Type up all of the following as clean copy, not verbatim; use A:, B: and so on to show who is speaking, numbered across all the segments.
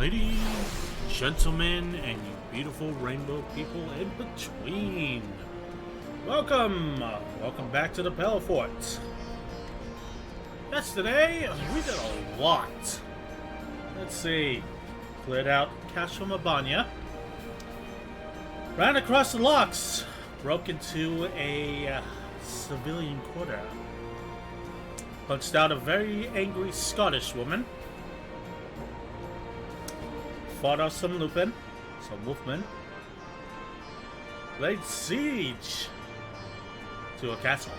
A: Ladies, gentlemen, and you beautiful rainbow people in between. Welcome! Welcome back to the Pale Fort. Yesterday, we did a lot. Let's see. Cleared out Castle Mabanya. Ran across the locks. Broke into a civilian quarter. Punched out a very angry Scottish woman. Fought off some Lupin, some Wolfmen. Laid siege to a castle.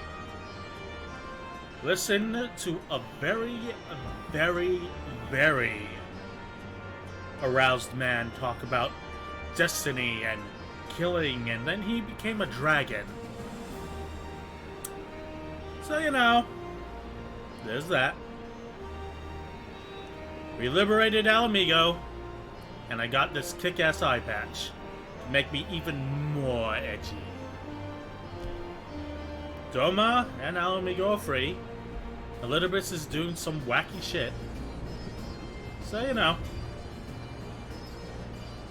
A: Listen to a very, very aroused man talk about destiny and killing, and then he became a dragon. So, you know, there's that. We liberated Alamigo, and I got this kick-ass eye patch to make me even more edgy. Doma and Alamigo are free. Elidibus is doing some wacky shit. So, you know.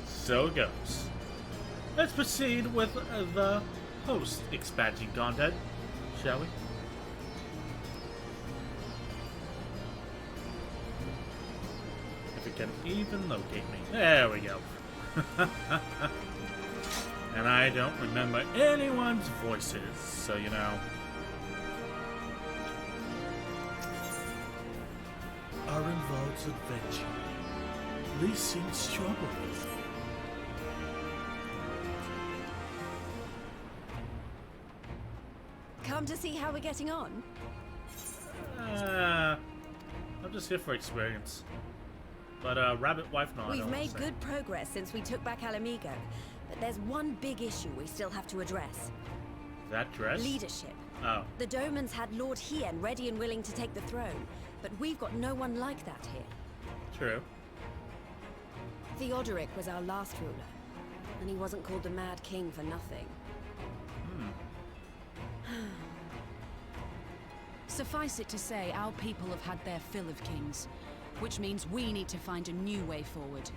A: So it goes. Let's proceed with the post-expansion content, shall we? If it can even locate me. There we go. And I don't remember anyone's voices, so you know. Arenvald's adventure. Leasing's trouble.
B: Come to see how we're getting on?
A: I'm just here for experience. But, Rabbit Wife, no,
B: We've made good progress since we took back Alamigo, but there's one big issue we still have to address.
A: That dress?
B: Leadership.
A: Oh.
B: The Domans had Lord Hien ready and willing to take the throne, but we've got no one like that here.
A: True.
B: Theodoric was our last ruler, and he wasn't called the Mad King for nothing.
C: Suffice it to say, our people have had their fill of kings, which means we need to find a new way forward.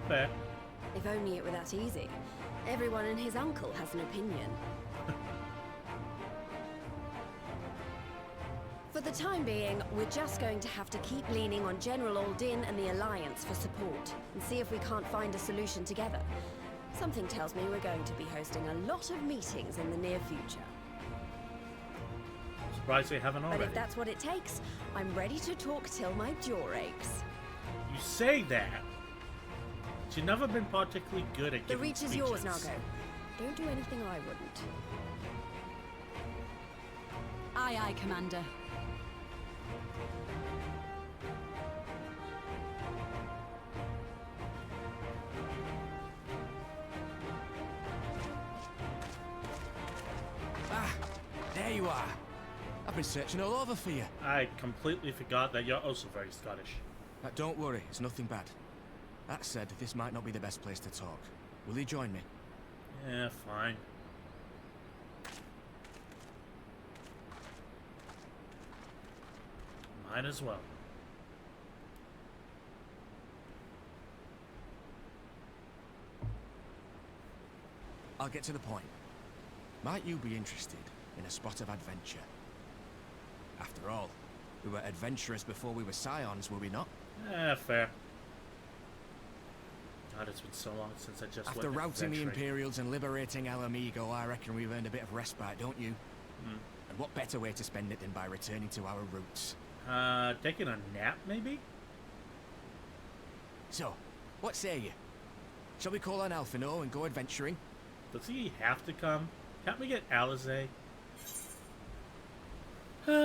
A: Fair.
B: If only it were that easy. Everyone and his uncle has an opinion. For the time being, we're just going to have to keep leaning on General Aldin and the Alliance for support, and see if we can't find a solution together. Something tells me we're going to be hosting a lot of meetings in the near future.
A: Surprised they haven't already.
B: But if that's what it takes, I'm ready to talk till my jaw aches.
A: You say that, but you've never been particularly good at
B: The
A: giving
B: reach is
A: speeches.
B: yours, Nago. Don't do anything I wouldn't.
C: Aye, aye, Commander.
D: Ah, there you are. I've been searching all over for you.
A: I completely forgot that you're also very Scottish.
D: Don't worry, it's nothing bad. That said, this might not be the best place to talk. Will you join me?
A: Yeah, fine. Might as well.
D: I'll get to the point. Might you be interested in a spot of adventure? After all, we were adventurers before we were scions, were we not?
A: Fair. God, it's been so long since I just
D: After
A: went
D: routing the
A: adventuring.
D: Imperials and liberating Alamigo, I reckon we've earned a bit of respite, don't you? And what better way to spend it than by returning to our roots?
A: Taking a nap, maybe?
D: So, what say you? Shall we call on Alphinaud and go adventuring?
A: Does he have to come? Can't we get Alizé? It's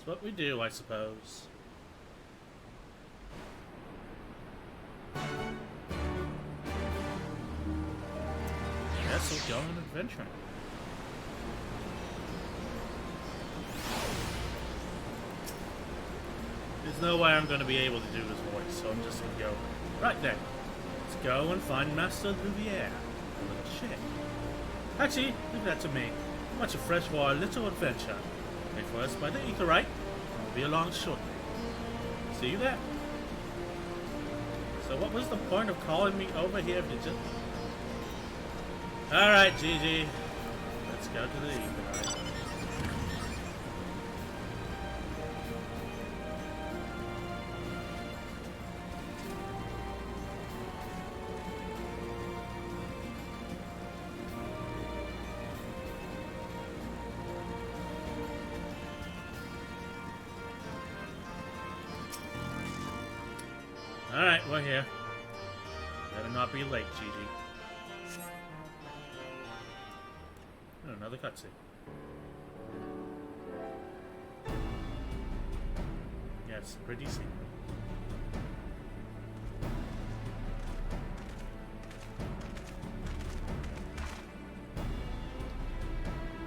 A: what we do, I suppose. Guess we'll go on adventuring. There's no way I'm going to be able to do his voice, so I'm just going to go right there. Let's go and find Master Louvier. A little shit. Actually, leave that to me. Much refreshed for our little adventure. Wait for us by the Aetherite. We'll be along shortly. See you there. So what was the point of calling me over here if you just... Alright, Gigi. Let's go to the Aetherite. Alright, we're here. Better not be late, Gigi. Oh, another cutscene. Yeah, it's pretty decent.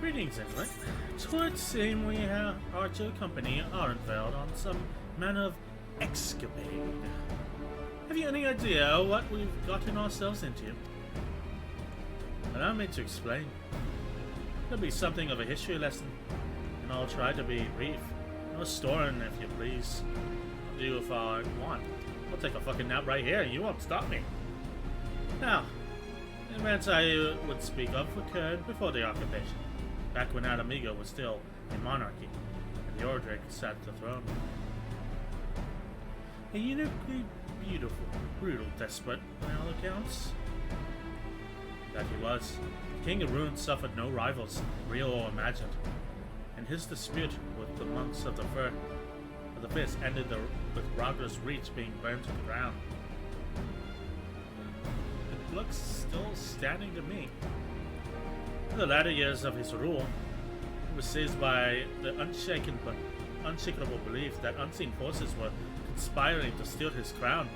A: Greetings, everyone. It would seem we are to accompany Arenvald on some manner of escapade. Have you any idea what we've gotten ourselves into? Allow me to explain. It'll be something of a history lesson, and I'll try to be brief. No storing, if you please. I'll do if I want. I'll take a fucking nap right here, and you won't stop me. Now, the events I would speak of occurred before the occupation, back when Alamigo was still a monarchy, and the Ordric sat at the throne. A uniquely beautiful, brutal despot, by all accounts. That he was. The King of Ruin suffered no rivals, real or imagined, and his dispute with the monks of the Fist ended with Ragra's Reach being burned to the ground. It looks still standing to me. In the latter years of his rule, he was seized by the unshakable belief that unseen forces were conspiring to steal his crown.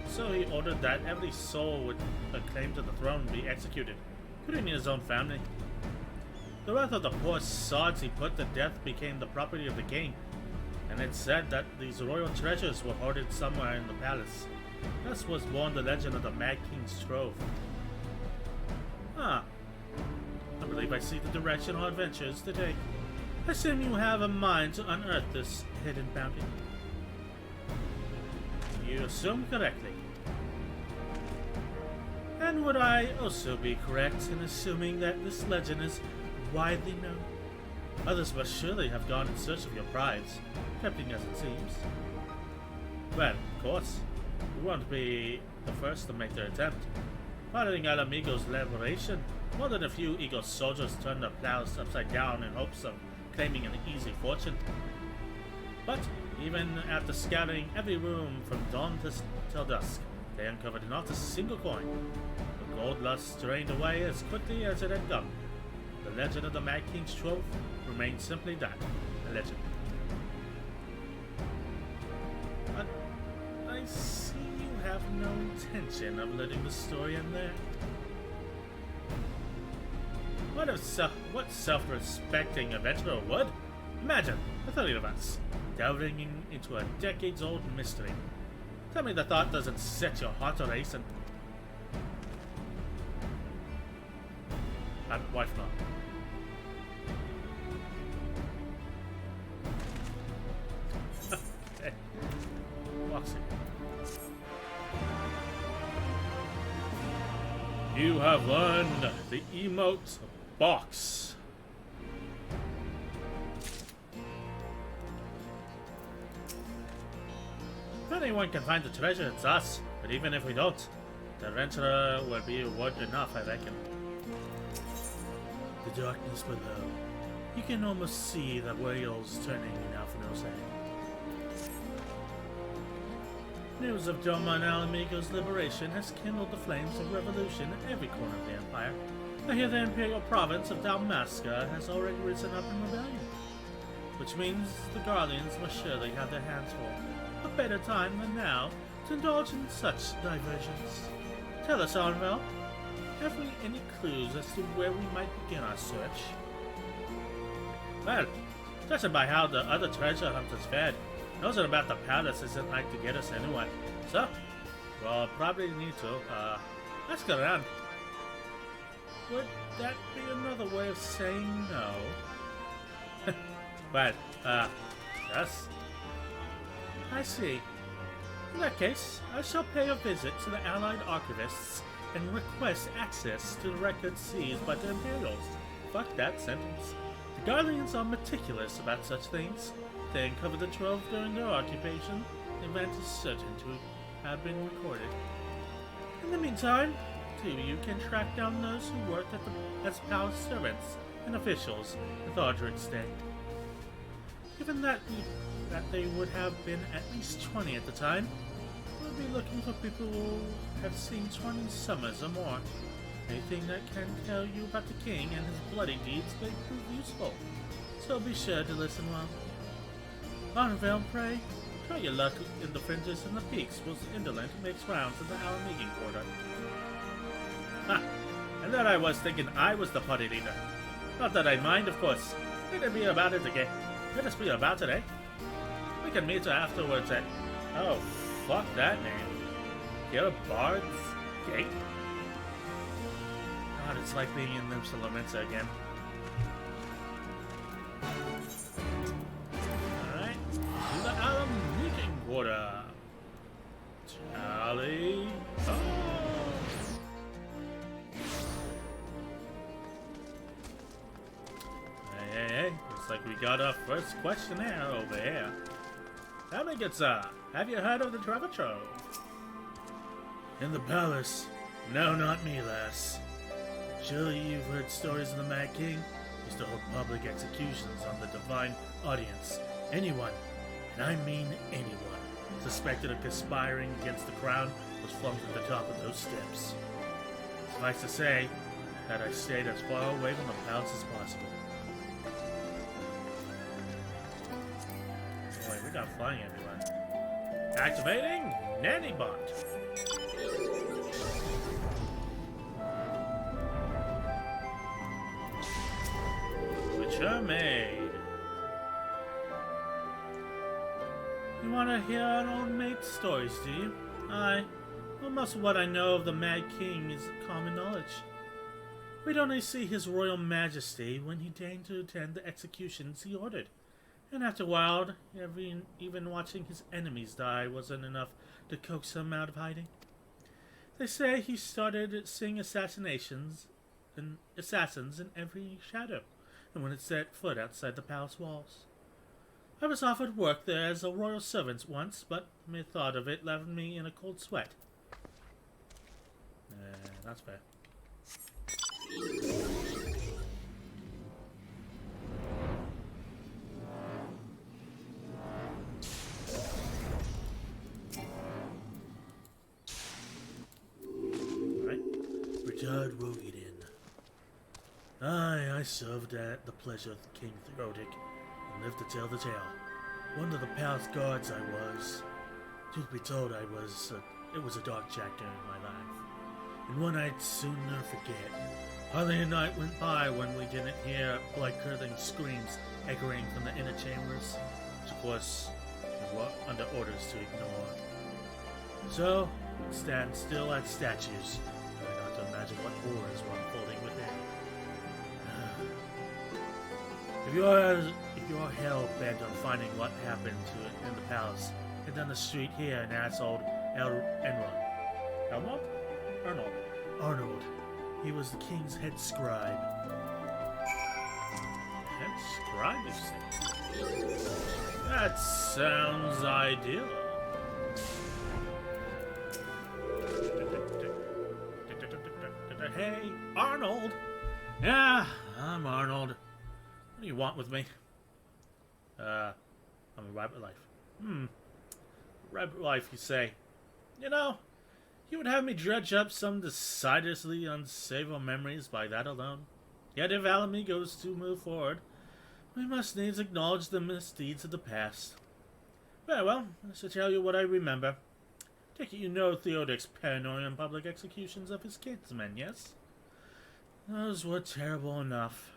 A: So he ordered that every soul with a claim to the throne be executed, including his own family. The wrath of the poor sods he put to death became the property of the king, and it's said that these royal treasures were hoarded somewhere in the palace. Thus was born the legend of the Mad King's Trove. I believe I see the direction our adventure is to take. I assume you have a mind to unearth this hidden bounty. You assume correctly. And would I also be correct in assuming that this legend is widely known? Others must surely have gone in search of your prize, tempting as it seems. Well, of course, we won't be the first to make their attempt. Following Alamigo's liberation, more than a few eager soldiers turned their plows upside down in hopes of claiming an easy fortune. But even after scouring every room from dawn till dusk, they uncovered not a single coin. The gold lust drained away as quickly as it had come. The legend of the Mad King's Trove remained simply that, a legend. But I see you have no intention of letting the story end there. What self-respecting adventurer would? Imagine the 30 of us delving into a decades-old mystery. Tell me the thought doesn't set your heart racing. Wife not. Okay. Boxing. You have learned the emote box. If anyone can find the treasure, it's us. But even if we don't, the adventurer will be reward enough, I reckon. The darkness below. You can almost see the wheels turning in Alphinaud's head. News of Doma and Alamigo's liberation has kindled the flames of revolution in every corner of the Empire. I hear the imperial province of Dalmasca has already risen up in rebellion, which means the Guardians must surely have their hands full. A better time than now to indulge in such diversions. Tell us, Arenvald, have we any clues as to where we might begin our search? Well, judging by how the other treasure hunters fared, knowing about the palace isn't like to get us anyway. So, we'll probably need to, ask around. Would that be another way of saying no? But, yes. I see. In that case, I shall pay a visit to the Allied archivists and request access to the records seized by the Imperials. Fuck that sentence. The Guardians are meticulous about such things. They uncovered the trove during their occupation. The event is certain to have been recorded. In the meantime, two of you can track down those who worked as palace servants and officials with Audric's day. Given that they would have been at least 20 at the time, we'll be looking for people who have seen 20 summers or more. Anything that can tell you about the king and his bloody deeds may prove useful, so be sure to listen well. Arenvald, pray, try your luck in the fringes and the peaks whilst indolent makes rounds in the meeting quarter. Ha! And there I was thinking I was the party leader. Not that I mind, of course. Let it be about it again. Let us be about it, eh? We can meet afterwards at... Oh, fuck that name. Here, Bard's Gate? God, it's like being in Limsa Lorenza again. Alright, to the meeting quarter. Charlie. Oh. Hey, looks like we got our first questionnaire over here. Tell me, good sir, have you heard of the treasure trove? In the palace? No, not me, lass. Surely you've heard stories of the Mad King? Used to hold public executions on the divine audience. Anyone, and I mean anyone, suspected of conspiring against the crown was flung from the top of those steps. Suffice to say that I stayed as far away from the palace as possible. Wait, we're not flying everywhere. Activating Nanny Bot. Mermaid. You want to hear an old mate's stories, do you? Aye. Well, most of what I know of the Mad King is common knowledge. We'd only see his royal majesty when he deigned to attend the executions he ordered. And after a while, even watching his enemies die wasn't enough to coax him out of hiding. They say he started seeing assassins in every shadow, and when it set foot outside the palace walls. I was offered work there as a royal servant once, but mere thought of it left me in a cold sweat. That's fair. Alright. Retired Rogan. I served at the pleasure of King Theodic and lived to tell the tale. One of the palace guards I was. Truth be told, it was a dark chapter in my life, and one I'd soon never forget. Hardly a night went by when we didn't hear blood-curdling screams echoing from the inner chambers, which of course we were under orders to ignore. So, we'd stand still as statues, trying not to imagine what horrors were unfolding within. If you're hell-bent on finding what happened to it in the palace, head down the street here and ask old Arenvald. Arnold. He was the king's head scribe. Head scribe, you say? That sounds ideal. Hey, Arnold! Yeah, I'm Arnold. What do you want with me? I'm a rabbit life. Rabbit life, you say? You know, you would have me dredge up some decidedly unsavory memories by that alone. Yet if Alamy goes to move forward, we must needs acknowledge the misdeeds of the past. Very well, I shall tell you what I remember. Take it you know Theodic's paranoia and public executions of his kinsmen, yes? Those were terrible enough.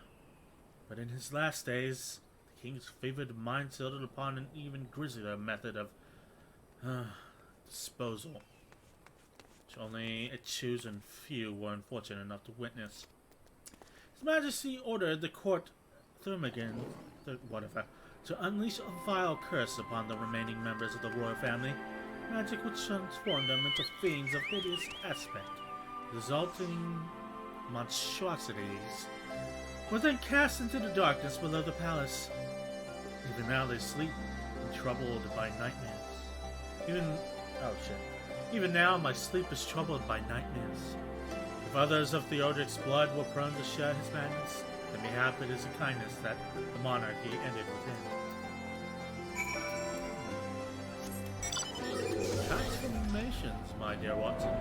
A: But in his last days, the king's favored mind settled upon an even grislier method of disposal, which only a chosen few were unfortunate enough to witness. His Majesty ordered the court to unleash a vile curse upon the remaining members of the royal family. Magic would transform them into fiends of hideous aspect, resulting monstrosities were then cast into the darkness below the palace. Even now they sleep, troubled by nightmares. Even now my sleep is troubled by nightmares. If others of Theodric's blood were prone to share his madness, then mayhap it is a kindness that the monarchy ended with him. Transformations, my dear Watson.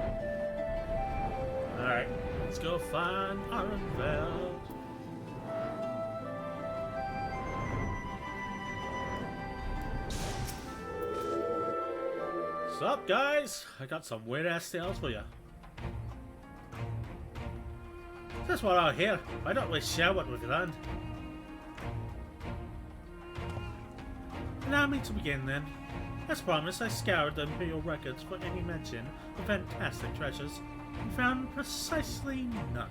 A: Alright, let's go find Arenvald. What's up, guys? I got some weird-ass tales for you. That's what I hear. Why don't we share what we've learned? Allow me to begin, then. As promised, I scoured the Imperial records for any mention of fantastic treasures, and found precisely none.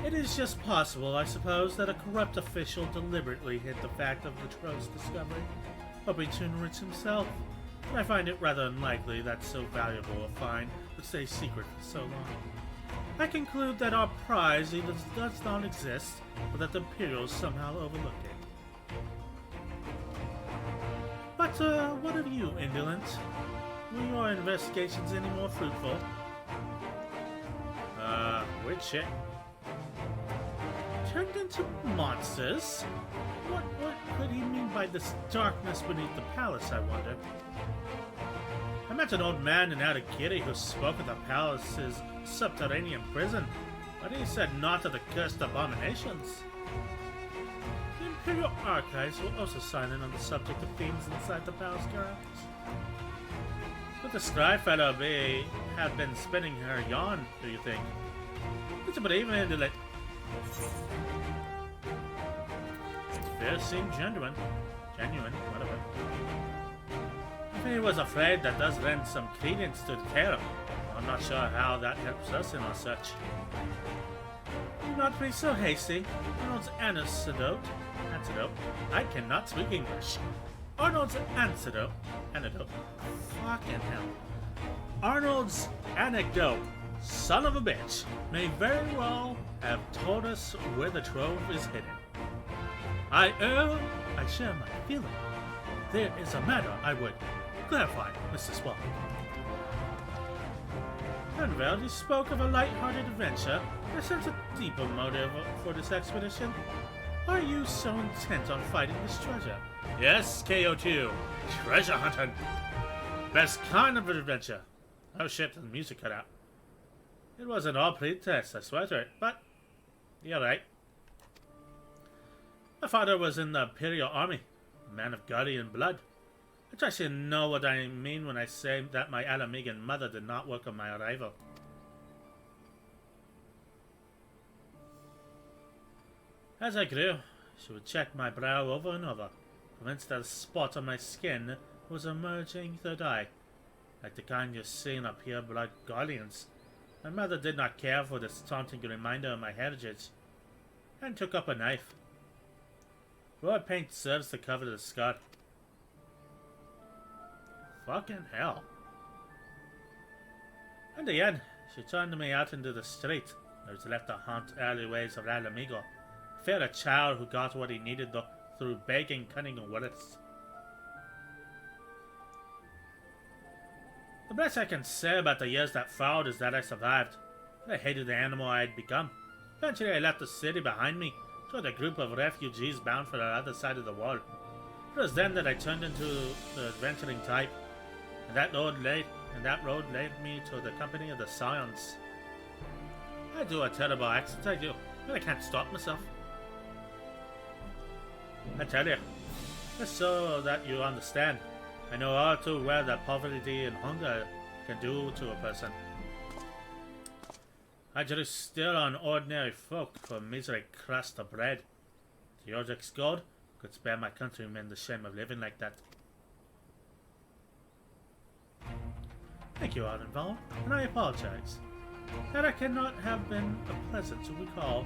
A: It is just possible, I suppose, that a corrupt official deliberately hid the fact of the trove's discovery, hoping to enrich himself. I find it rather unlikely that so valuable a find would stay secret for so long. I conclude that our prize either does not exist, or that the Imperials somehow overlooked it. But, what of you, Indolent? Were your investigations any more fruitful? Weird shit. Turned into monsters? What could he mean by this darkness beneath the palace, I wonder? I met an old man in Arakiri who spoke of the palace's subterranean prison, but he said naught of the cursed abominations. The Imperial Archives were also silent on the subject of fiends inside the palace grounds. Could the scry fellow have been spinning her yarn, do you think? Did you believe in it? Fear seemed genuine, whatever. If he was afraid, that does lend some credence to the tale. I'm not sure how that helps us in our search. Do not be so hasty. Arnold's antidote. I cannot speak English. Arnold's antidote. Fucking hell. Arnold's anecdote, son of a bitch, may very well have told us where the trove is hidden. I share my feeling. There is a matter I would clarify, Mr. Spock. Arenvald, you spoke of a light-hearted adventure. I sense a deeper motive for this expedition. Are you so intent on fighting this treasure? Yes, KO2. Treasure hunting. Best kind of adventure. Oh shit, the music cut out. It wasn't all pretext, I swear to it, but you're right. My father was in the Imperial Army, a man of guardian blood. I trust you know what I mean when I say that my Alamigan mother did not welcome my arrival. As I grew, she would check my brow over and over, convinced that a spot on my skin was emerging third eye, like the kind you see in a pure blood guardians. My mother did not care for this taunting reminder of my heritage, and took up a knife. Raw paint serves to cover the scar. Fucking hell. In the end, she turned me out into the street. I was left to haunt alleyways of Alamigo. Fear a child who got what he needed through begging, cunning, and words. The best I can say about the years that followed is that I survived. I hated the animal I had become. Eventually I left the city behind me, joined a group of refugees bound for the other side of the wall. It was then that I turned into the adventuring type, and that road led me to the company of the Scions. I do a terrible accent, I do, but I can't stop myself. I tell you, just so that you understand, I know all too well that poverty and hunger can do to a person. I drew still on ordinary folk for a misery crust of bread. Theodric's God could spare my countrymen the shame of living like that. Thank you, Arenvald, and I apologize. That cannot have been pleasant to recall.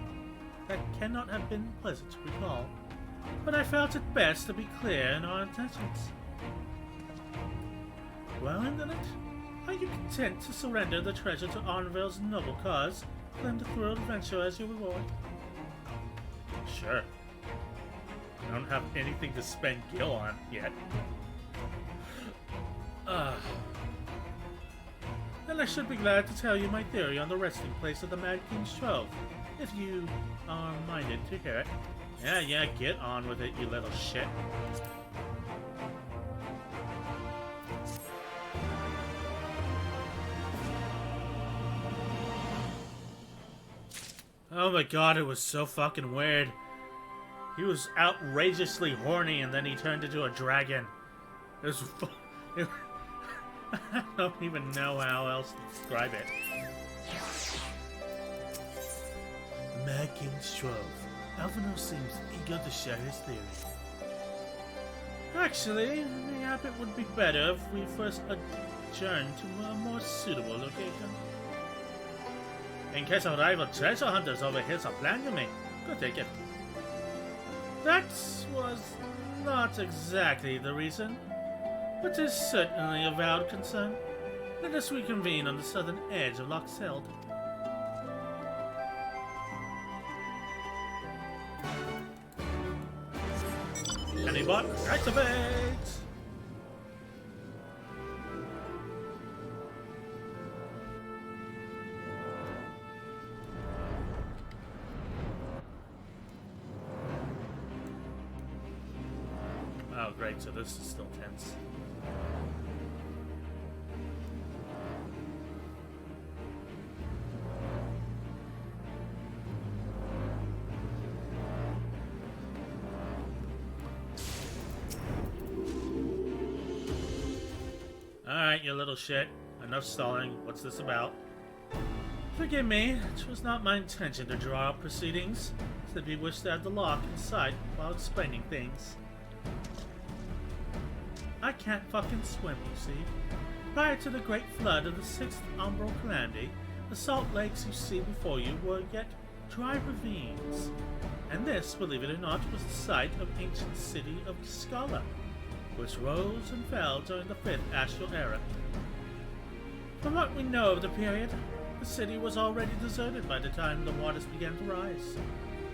A: but I felt it best to be clear in our intentions. Well, Internet, are you content to surrender the treasure to Arenvald's noble cause, claim the thrill adventure as your reward? Sure. I don't have anything to spend Gil on yet. Then I should be glad to tell you my theory on the resting place of the Mad King's Trove, if you are minded to hear it. Yeah, get on with it, you little shit. Oh my god, it was so fucking weird. He was outrageously horny and then he turned into a dragon. It was I don't even know how else to describe it. Mad King's Trove. Alphinaud seems eager to share his theory. Actually, maybe it would be better if we first adjourned to a more suitable location. In case of rival treasure hunters overhear some plan you make, go take it. That was not exactly the reason, but is certainly a valid concern. Let us reconvene on the southern edge of Loch Seld. Anybot, activate! Oh great, so this is still tense. Alright, you little shit. Enough stalling. What's this about? Forgive me, it was not my intention to draw up proceedings. Simply wished to have the lock in sight while explaining things. I can't fucking swim, you see. Prior to the great flood of the 6th Umbral Calamity, the salt lakes you see before you were yet dry ravines. And this, believe it or not, was the site of ancient city of Scala, which rose and fell during the 5th Astral Era. From what we know of the period, the city was already deserted by the time the waters began to rise,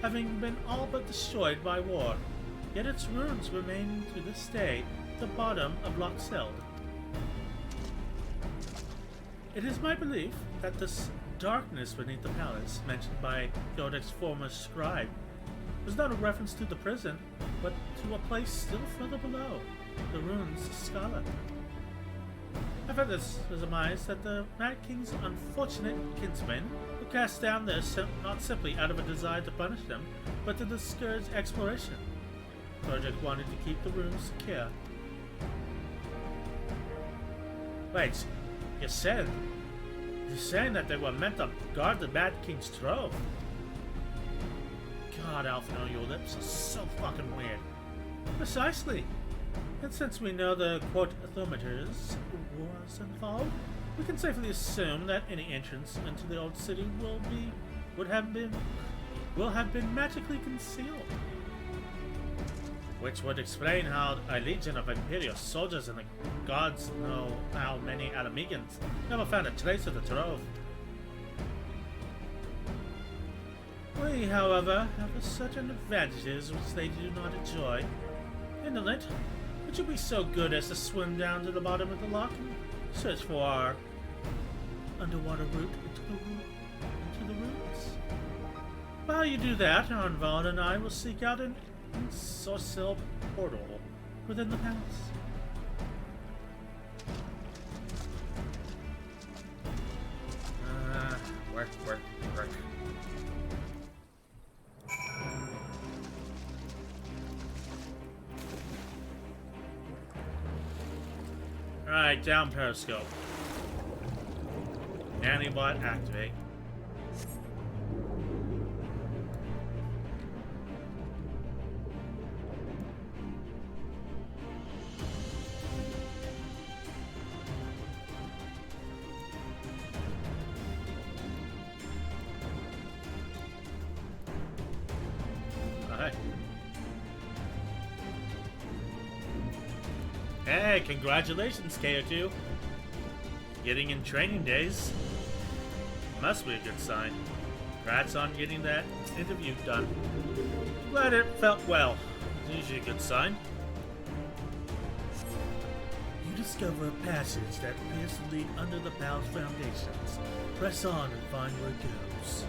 A: having been all but destroyed by war, yet its ruins remain to this day at the bottom of Loch Seld. It is my belief that this darkness beneath the palace, mentioned by Godek's former scribe, was not a reference to the prison, but to a place still further below, the ruins of Scala. I further surmise that the Mad King's unfortunate kinsmen were cast down there not simply out of a desire to punish them, but to discourage exploration. The project wanted to keep the ruins secure. Wait, you're saying that they were meant to guard the Mad King's Trove? God, Alphinaud, your lips are so fucking weird. Precisely. And since we know the quote thermometers was involved, we can safely assume that any entrance into the old city will have been magically concealed. Which would explain how a legion of Imperial soldiers and the gods know how many Alamegans never found a trace of the trove. We, however, have certain advantages which they do not enjoy. Indolent, would you be so good as to swim down to the bottom of the loch and search for our underwater route into the ruins? While you do that, Arenvald and I will seek out an ensorcelled portal within the palace. Work. Alright, down periscope. Nanobot activate. Alright. Hey, congratulations, KO2. Getting in training days. Must be a good sign. Congrats on getting that interview done. Glad it felt well. It's usually a good sign. You discover a passage that appears to lead under the palace foundations. Press on and find where it goes.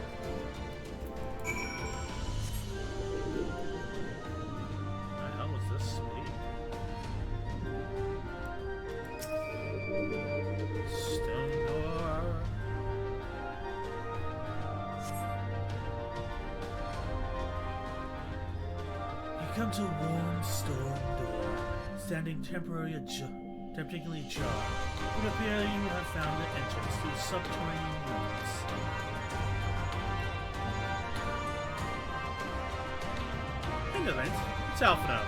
A: What the hell was this speed? Stone door. You come to a warm stone door, standing temptingly ajar. It would appear you have found the entrance to subterranean rooms. Indolent, it's Alphinaud.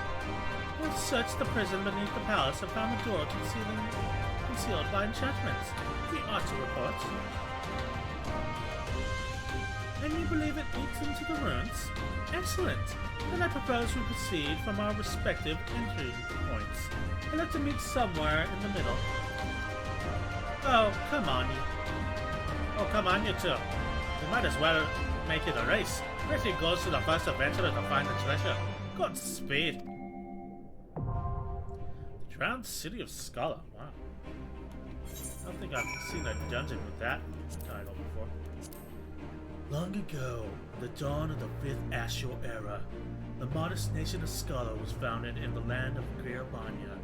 A: We've searched the prison beneath the palace and found the door concealed by enchantments. We ought to report. And you believe it leads into the ruins? Excellent. Then I propose we proceed from our respective entry points. I'd like to meet somewhere in the middle. Oh, come on, you. Oh, come on, you two. We might as well make it a race. Richie goes to the first adventurer to find the treasure. Godspeed. Drowned City of Scala. Wow. I don't think I've seen a dungeon with that title before. Long ago, the dawn of the 5th Ashur era, the modest nation of Scala was founded in the land of Grearbania.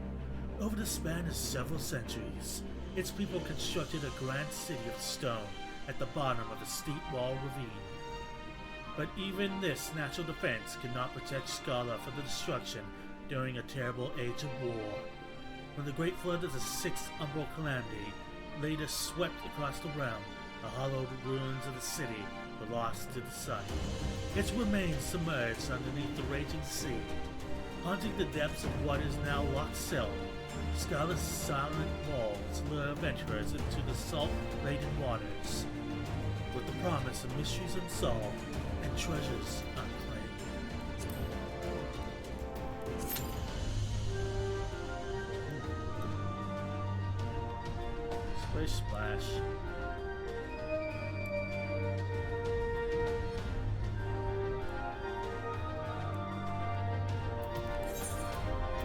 A: Over the span of several centuries, its people constructed a grand city of stone at the bottom of a steep wall ravine. But even this natural defense could not protect Scala from the destruction during a terrible age of war. When the great flood of the 6th Umbral Calamity later swept across the realm, the hollowed ruins of the city were lost to the sun. Its remains submerged underneath the raging sea, haunting the depths of what is now locked cell. Scala's silent walls lure adventurers into the salt-laden waters, with the promise of mysteries unsolved and treasures unclaimed. Splish splash.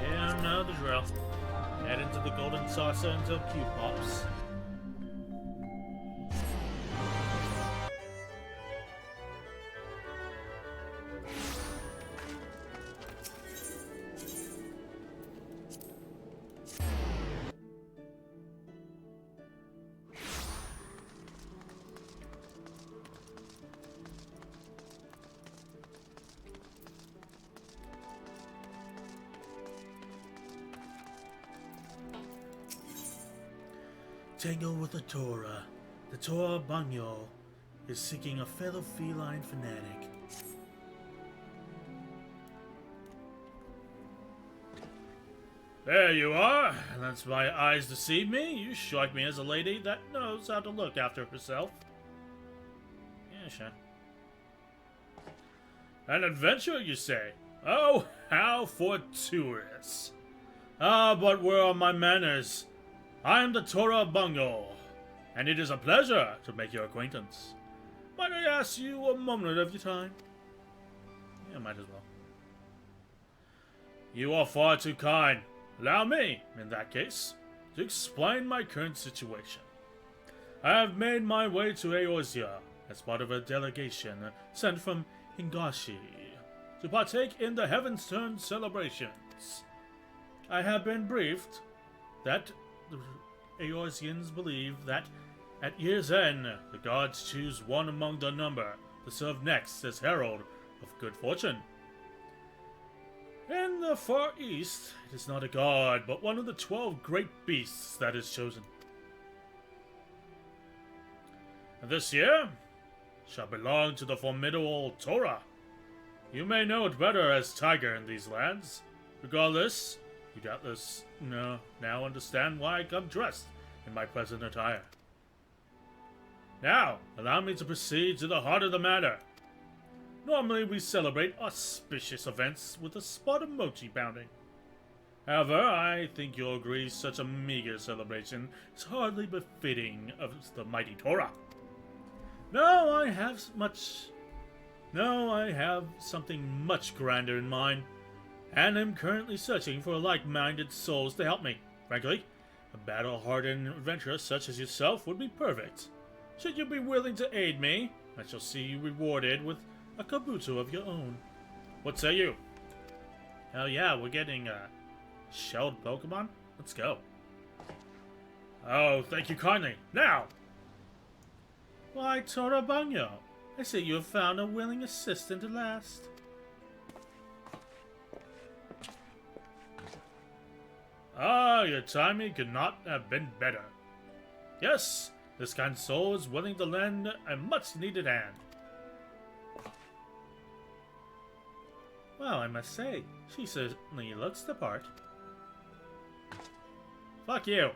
A: Yeah, know the drill. Head into the golden saucer until Q pops. Tango with the Torah. The Torah Bangyo is seeking a fellow feline fanatic. There you are. Lends my eyes deceive me. You strike me as a lady that knows how to look after herself. Yeah, sure. An adventure, you say? Oh, how fortuitous. Ah, but where are my manners? I am the Torah Bungo, and it is a pleasure to make your acquaintance. Might I ask you a moment of your time? Yeah, might as well. You are far too kind. Allow me, in that case, to explain my current situation. I have made my way to Eorzea as part of a delegation sent from Hingashi to partake in the Heaven's Turn celebrations. I have been briefed that the Eorzeans believe that at year's end, the gods choose one among their number to serve next as herald of good fortune. In the Far East, it is not a god, but one of the 12 great beasts that is chosen. And this year shall belong to the formidable Torah. You may know it better as Tiger in these lands. Regardless, you doubtless now understand why I come dressed in my present attire. Now, allow me to proceed to the heart of the matter. Normally, we celebrate auspicious events with a spot of mochi pounding. However, I think you'll agree such a meager celebration is hardly befitting of the mighty Torah. No, I have something much grander in mind, and am currently searching for like-minded souls to help me. Frankly, a battle-hardened adventurer such as yourself would be perfect. Should you be willing to aid me, I shall see you rewarded with a kabuto of your own. What say you? Hell yeah, we're getting shelled Pokemon? Let's go. Oh, thank you kindly. Now! Why, Torabunyo, I see you have found a willing assistant at last. Ah, your timing could not have been better. Yes, this kind soul is willing to lend a much-needed hand. Well, I must say, she certainly looks the part. Fuck you.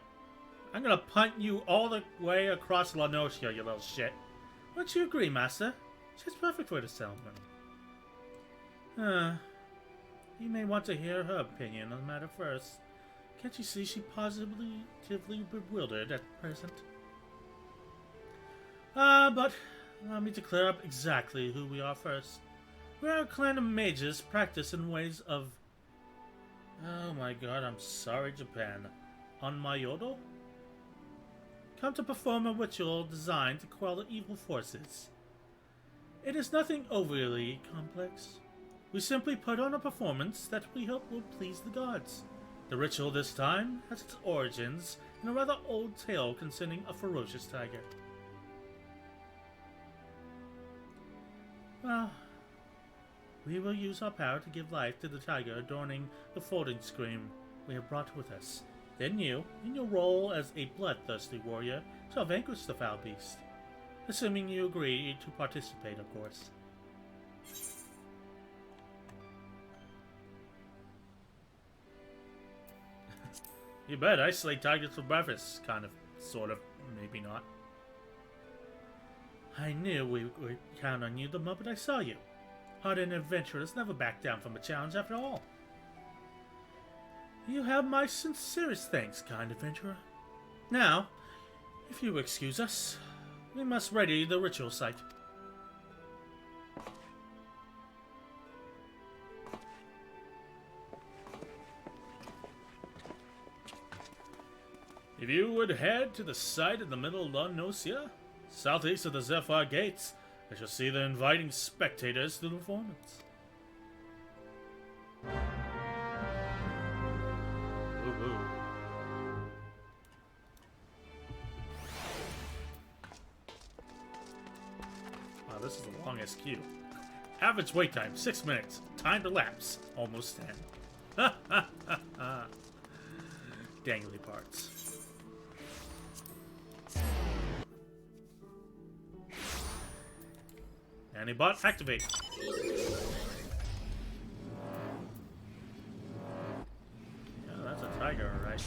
A: I'm gonna punt you all the way across La Nocia, you little shit. Wouldn't you agree, Master? She's perfect for the settlement. You may want to hear her opinion on the matter first. Can't you see she's positively bewildered at present? But allow me to clear up exactly who we are first. We are a clan of mages practiced in ways of... Oh my god, I'm sorry, Japan. Onmyodo? Come to perform a ritual designed to quell the evil forces. It is nothing overly complex. We simply put on a performance that we hope will please the gods. The ritual this time has its origins in a rather old tale concerning a ferocious tiger. Well, we will use our power to give life to the tiger adorning the folding screen we have brought with us. Then you, in your role as a bloodthirsty warrior, shall vanquish the foul beast. Assuming you agree to participate, of course. You bet, I slay tigers for breakfast. Kind of, sort of, maybe not. I knew we would count on you the moment I saw you. Hardened adventurers never back down from a challenge after all. You have my sincerest thanks, kind adventurer. Now, if you excuse us, we must ready the ritual site. If you would head to the site in the middle of La Nocia, southeast of the Zephyr Gates, I shall see the inviting spectators to the performance. Woo-hoo. Wow, this is the longest queue. Average wait time, 6 minutes. Time to lapse, almost 10. Dangly parts. Antibot activate. Yeah, that's a tiger, alright.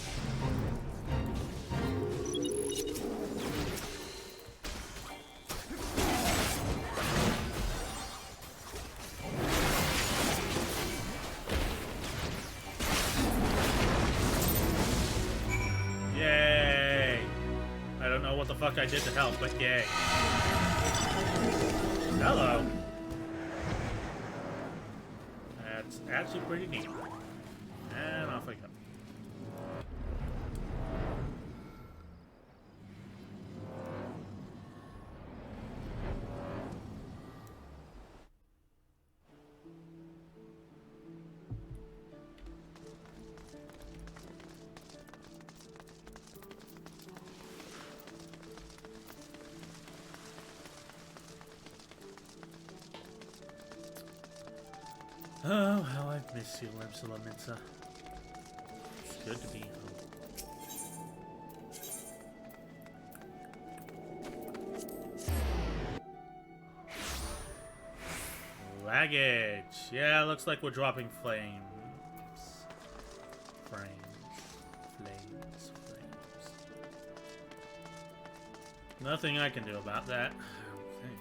A: Yay! I don't know what the fuck I did to help, but yay. Hello. That's actually pretty neat. And off we go. Oh, how I've missed you, Lemsalaminsa. It's good to be home. Baggage. Yeah, looks like we're dropping flames. Flames. Nothing I can do about that, I don't think.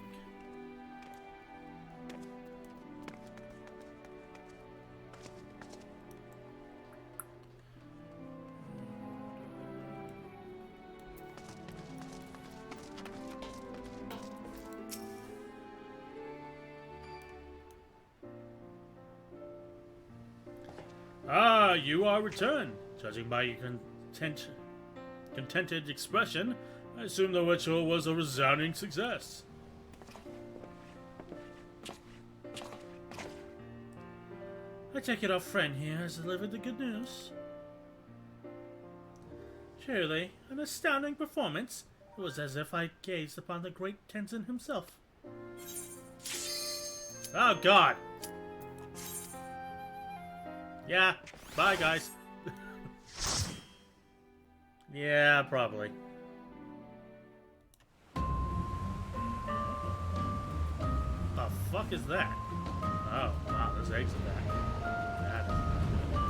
A: Ah, you are returned. Judging by your contented expression, I assume the ritual was a resounding success. I take it our friend here has delivered the good news. Truly, an astounding performance. It was as if I gazed upon the great Tenzin himself. Oh god! Yeah, bye guys. Yeah, probably. The fuck is that? Oh, wow, there's eggs in that. That is not good.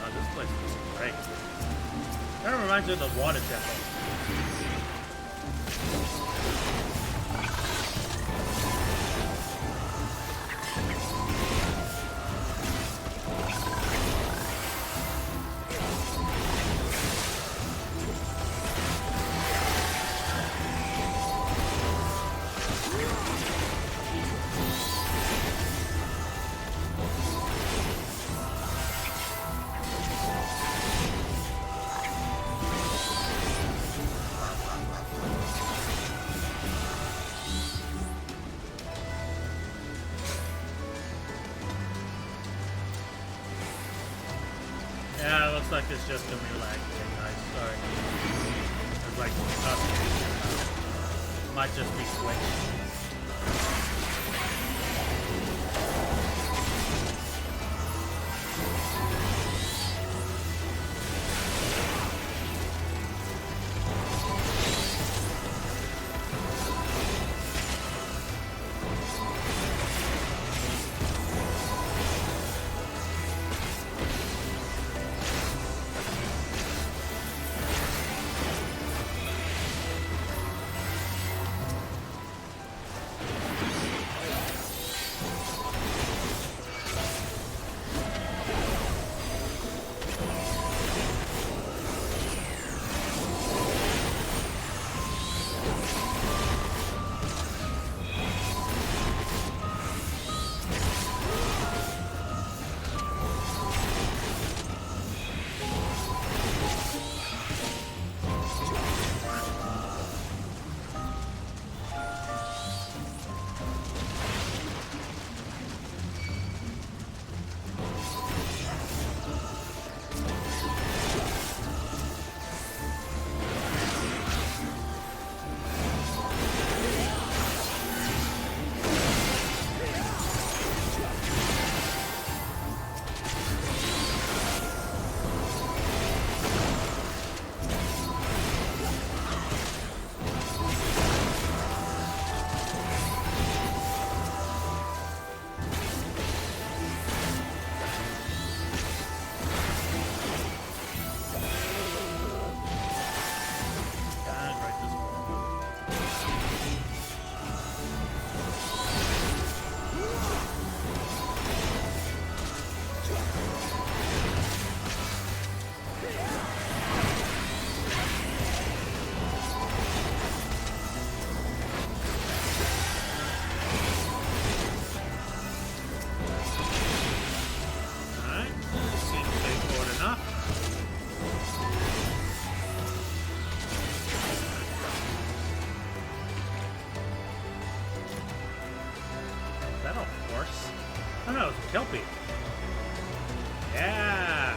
A: Oh, this place looks great. Kind of reminds me of the water temple. Yeah, it looks like it's just gonna be lag today, guys. Sorry. It's like nothing. Might just be switched. Oh no, it's a Kelpie. Yeah!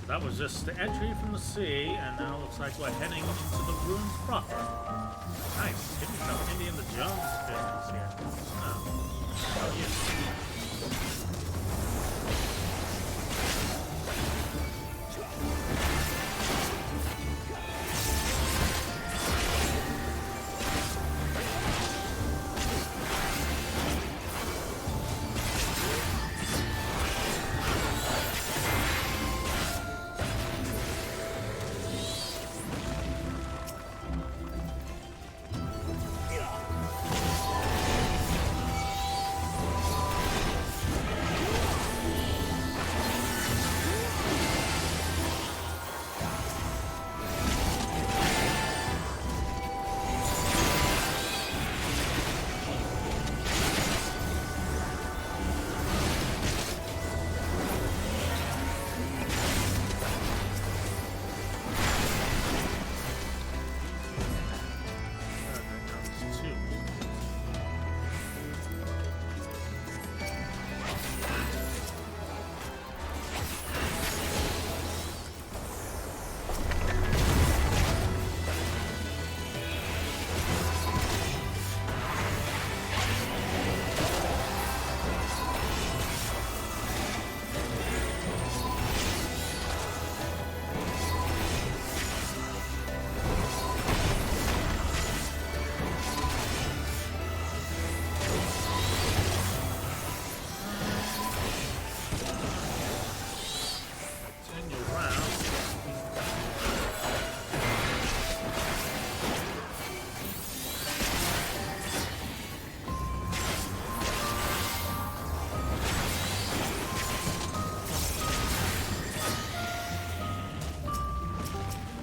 A: that was just the entry from the sea, and now looks like we're heading into the ruins proper. Nice, getting some Indiana Jones business here. Oh yeah.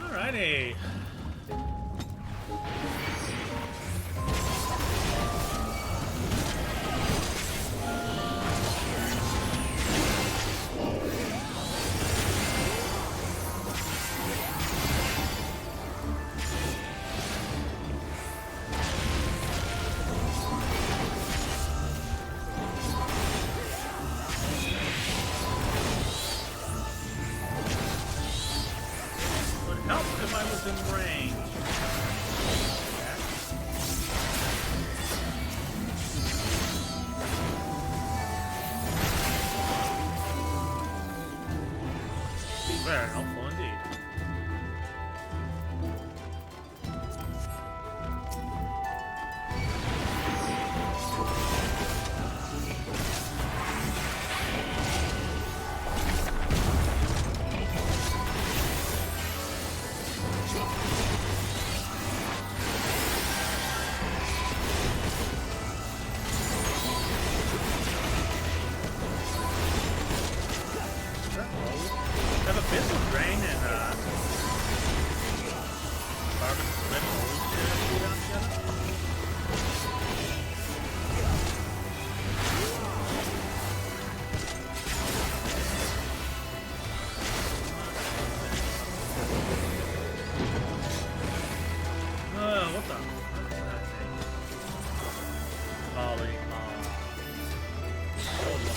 A: Alrighty. In range. Be very helpful indeed. Have a missile drain and carbon metal down together. What the? What is that thing? Poly. Hold on.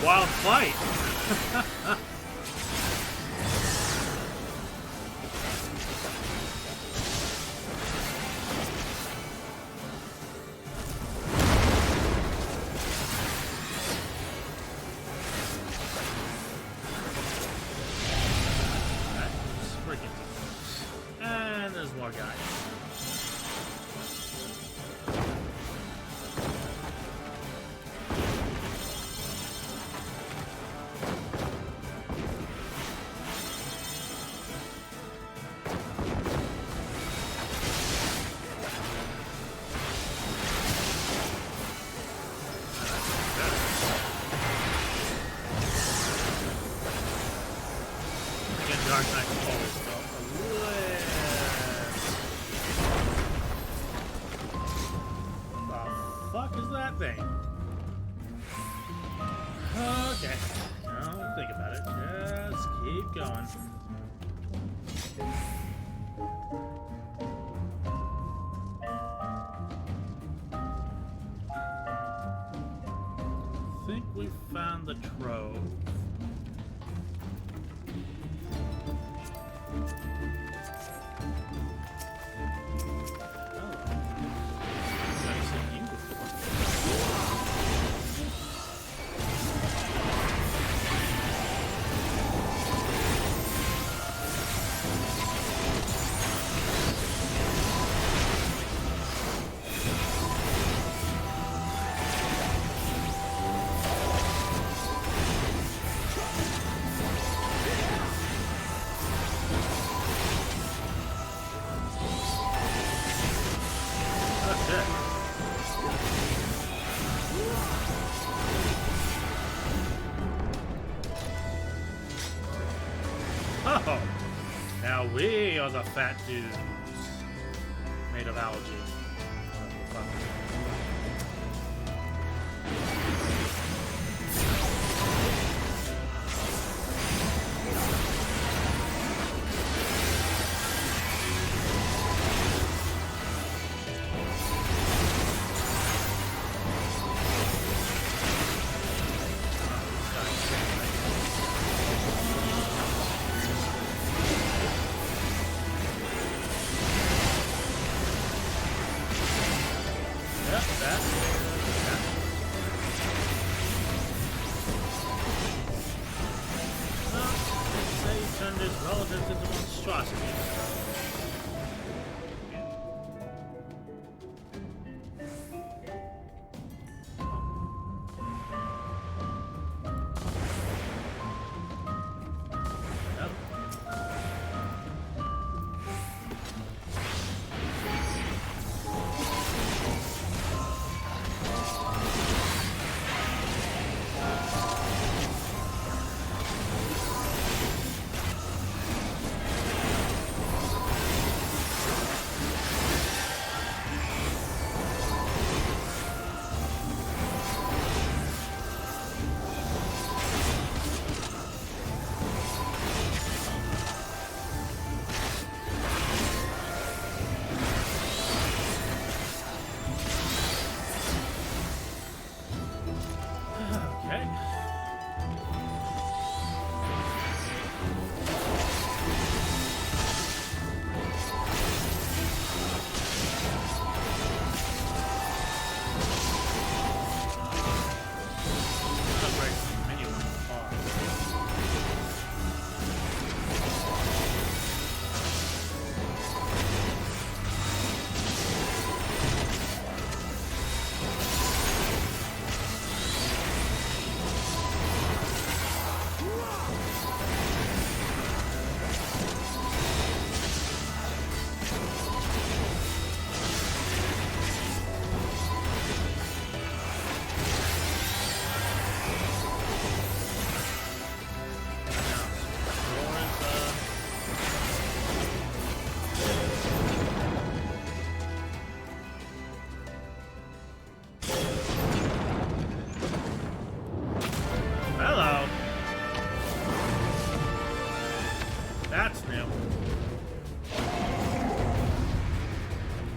A: Wild fight. thing. Okay. Don't think about it. Just keep going. I think we found the trove. Oh, now we are the fat dudes made of algae. Turned his relatives into monstrosities.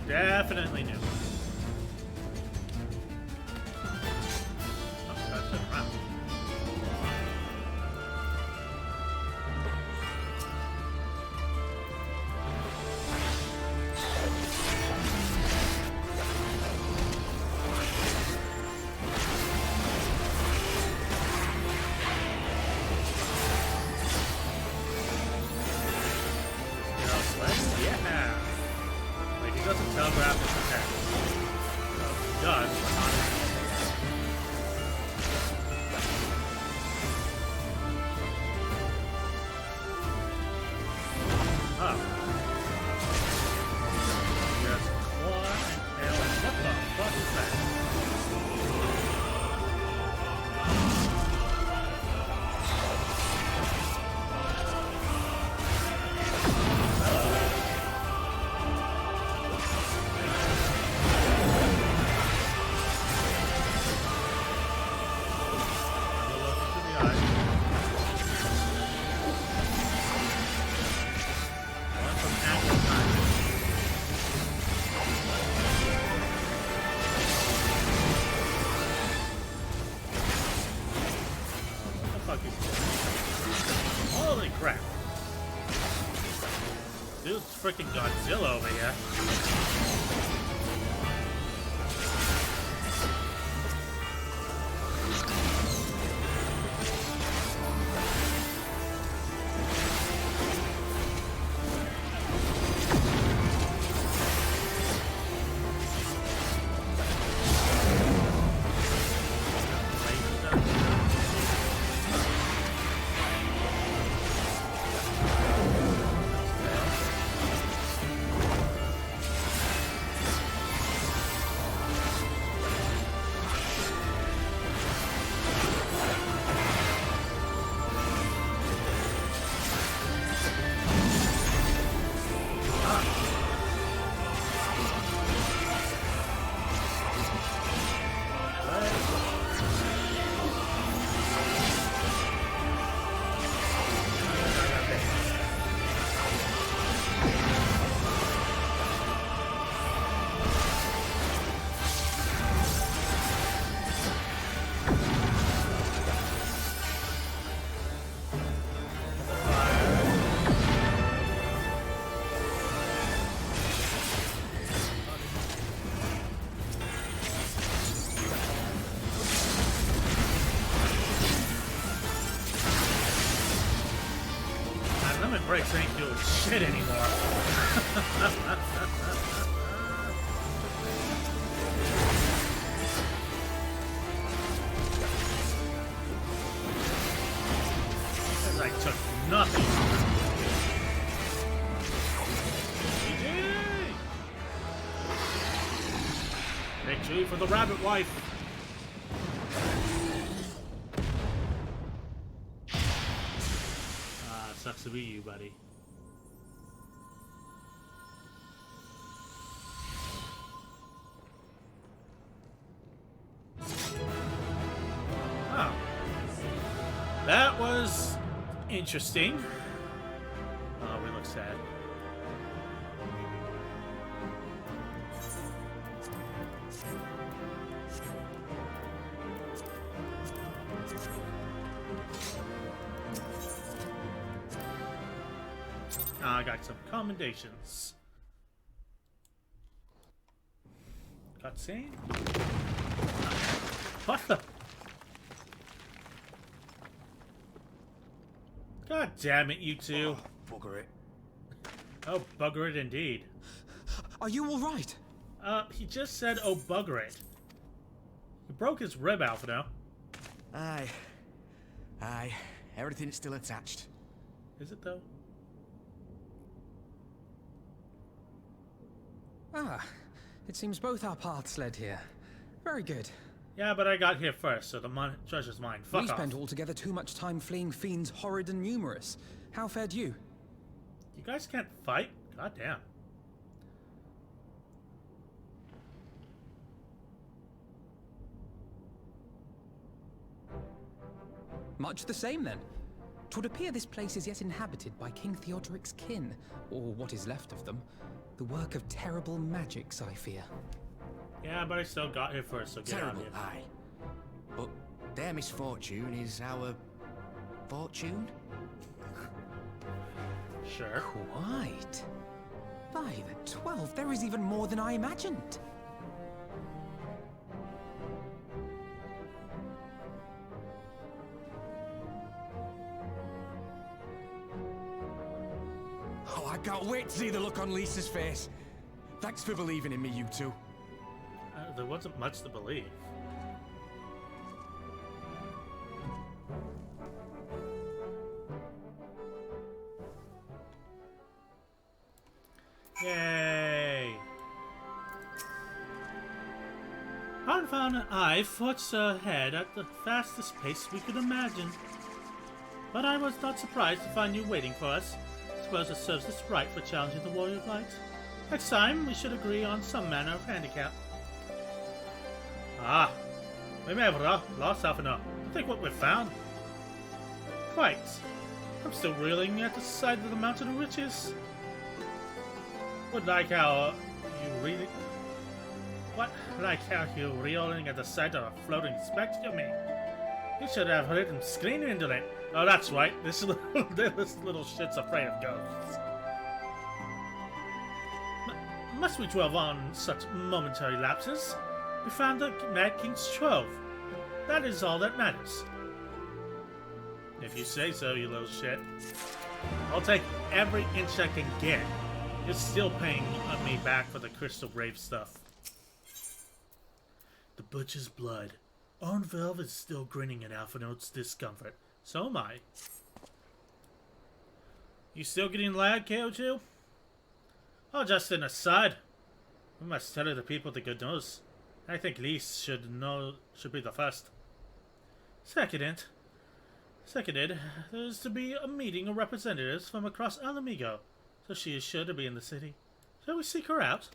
A: Definitely new. Oh, that's it. Wow. Yeah. Wait, he doesn't telegraph his attack. Well, he does, but not oh. There's claw and tail. What the fuck is that? freaking Godzilla over here. Brakes ain't doing shit anymore. I took nothing. Victory for the rabbit wife. Sucks to be you, buddy. Oh. That was interesting. Oh, we look sad. I got some commendations. Cutscene? What the? God damn it, you two.
D: Oh, bugger it.
A: Oh, bugger it indeed.
E: Are you alright?
A: He just said, oh, bugger it. He broke his rib, Alphinaud.
D: Aye. Aye. Everything's still attached.
A: Is it, though?
E: Ah, it seems both our paths led here. Very good.
A: Yeah, but I got here first, so the treasure's mine. Fuck
E: We
A: off.
E: spent altogether too much time fleeing fiends horrid and numerous. How fared you?
A: You guys can't fight? God damn.
E: Much the same, then. 'Twould appear this place is yet inhabited by King Theodoric's kin, or what is left of them. The work of terrible magics, I fear.
A: Yeah, but I still got here first, so get
D: Terrible,
A: out of here.
D: aye. But their misfortune is our fortune?
A: Sure.
E: Quite. By the 12, there is even more than I imagined.
D: Oh, I can't wait to see the look on Lisa's face. Thanks for believing in me, you two.
A: There wasn't much to believe. Yay! Arenvald and I forged ahead at the fastest pace we could imagine. But I was not surprised to find you waiting for us. Suppose it serves us right for challenging the Warrior of Light. Next time, we should agree on some manner of handicap. Ah, we may have lost Alphinaud. Think what we've found. Quite. I'm still reeling at the sight of the Mountain of Riches. Would like how you really... What? Like how you're reeling at the sight of a floating spectre, you mean? You should have written screen into it. Oh, that's right. This little shit's afraid of ghosts. must we dwell on such momentary lapses? We found the Mad King's trove. That is all that matters. If you say so, you little shit. I'll take every inch I can get. You're still paying me back for the Crystal Grave stuff. The butcher's blood. Arenvald is still grinning at Alphinaud's discomfort. So am I. You still getting lag, KO2? Oh, just an aside. We must tell the people the good news. I think Lise should be the first. Seconded, there's to be a meeting of representatives from across Alamigo, so she is sure to be in the city. Shall we seek her out?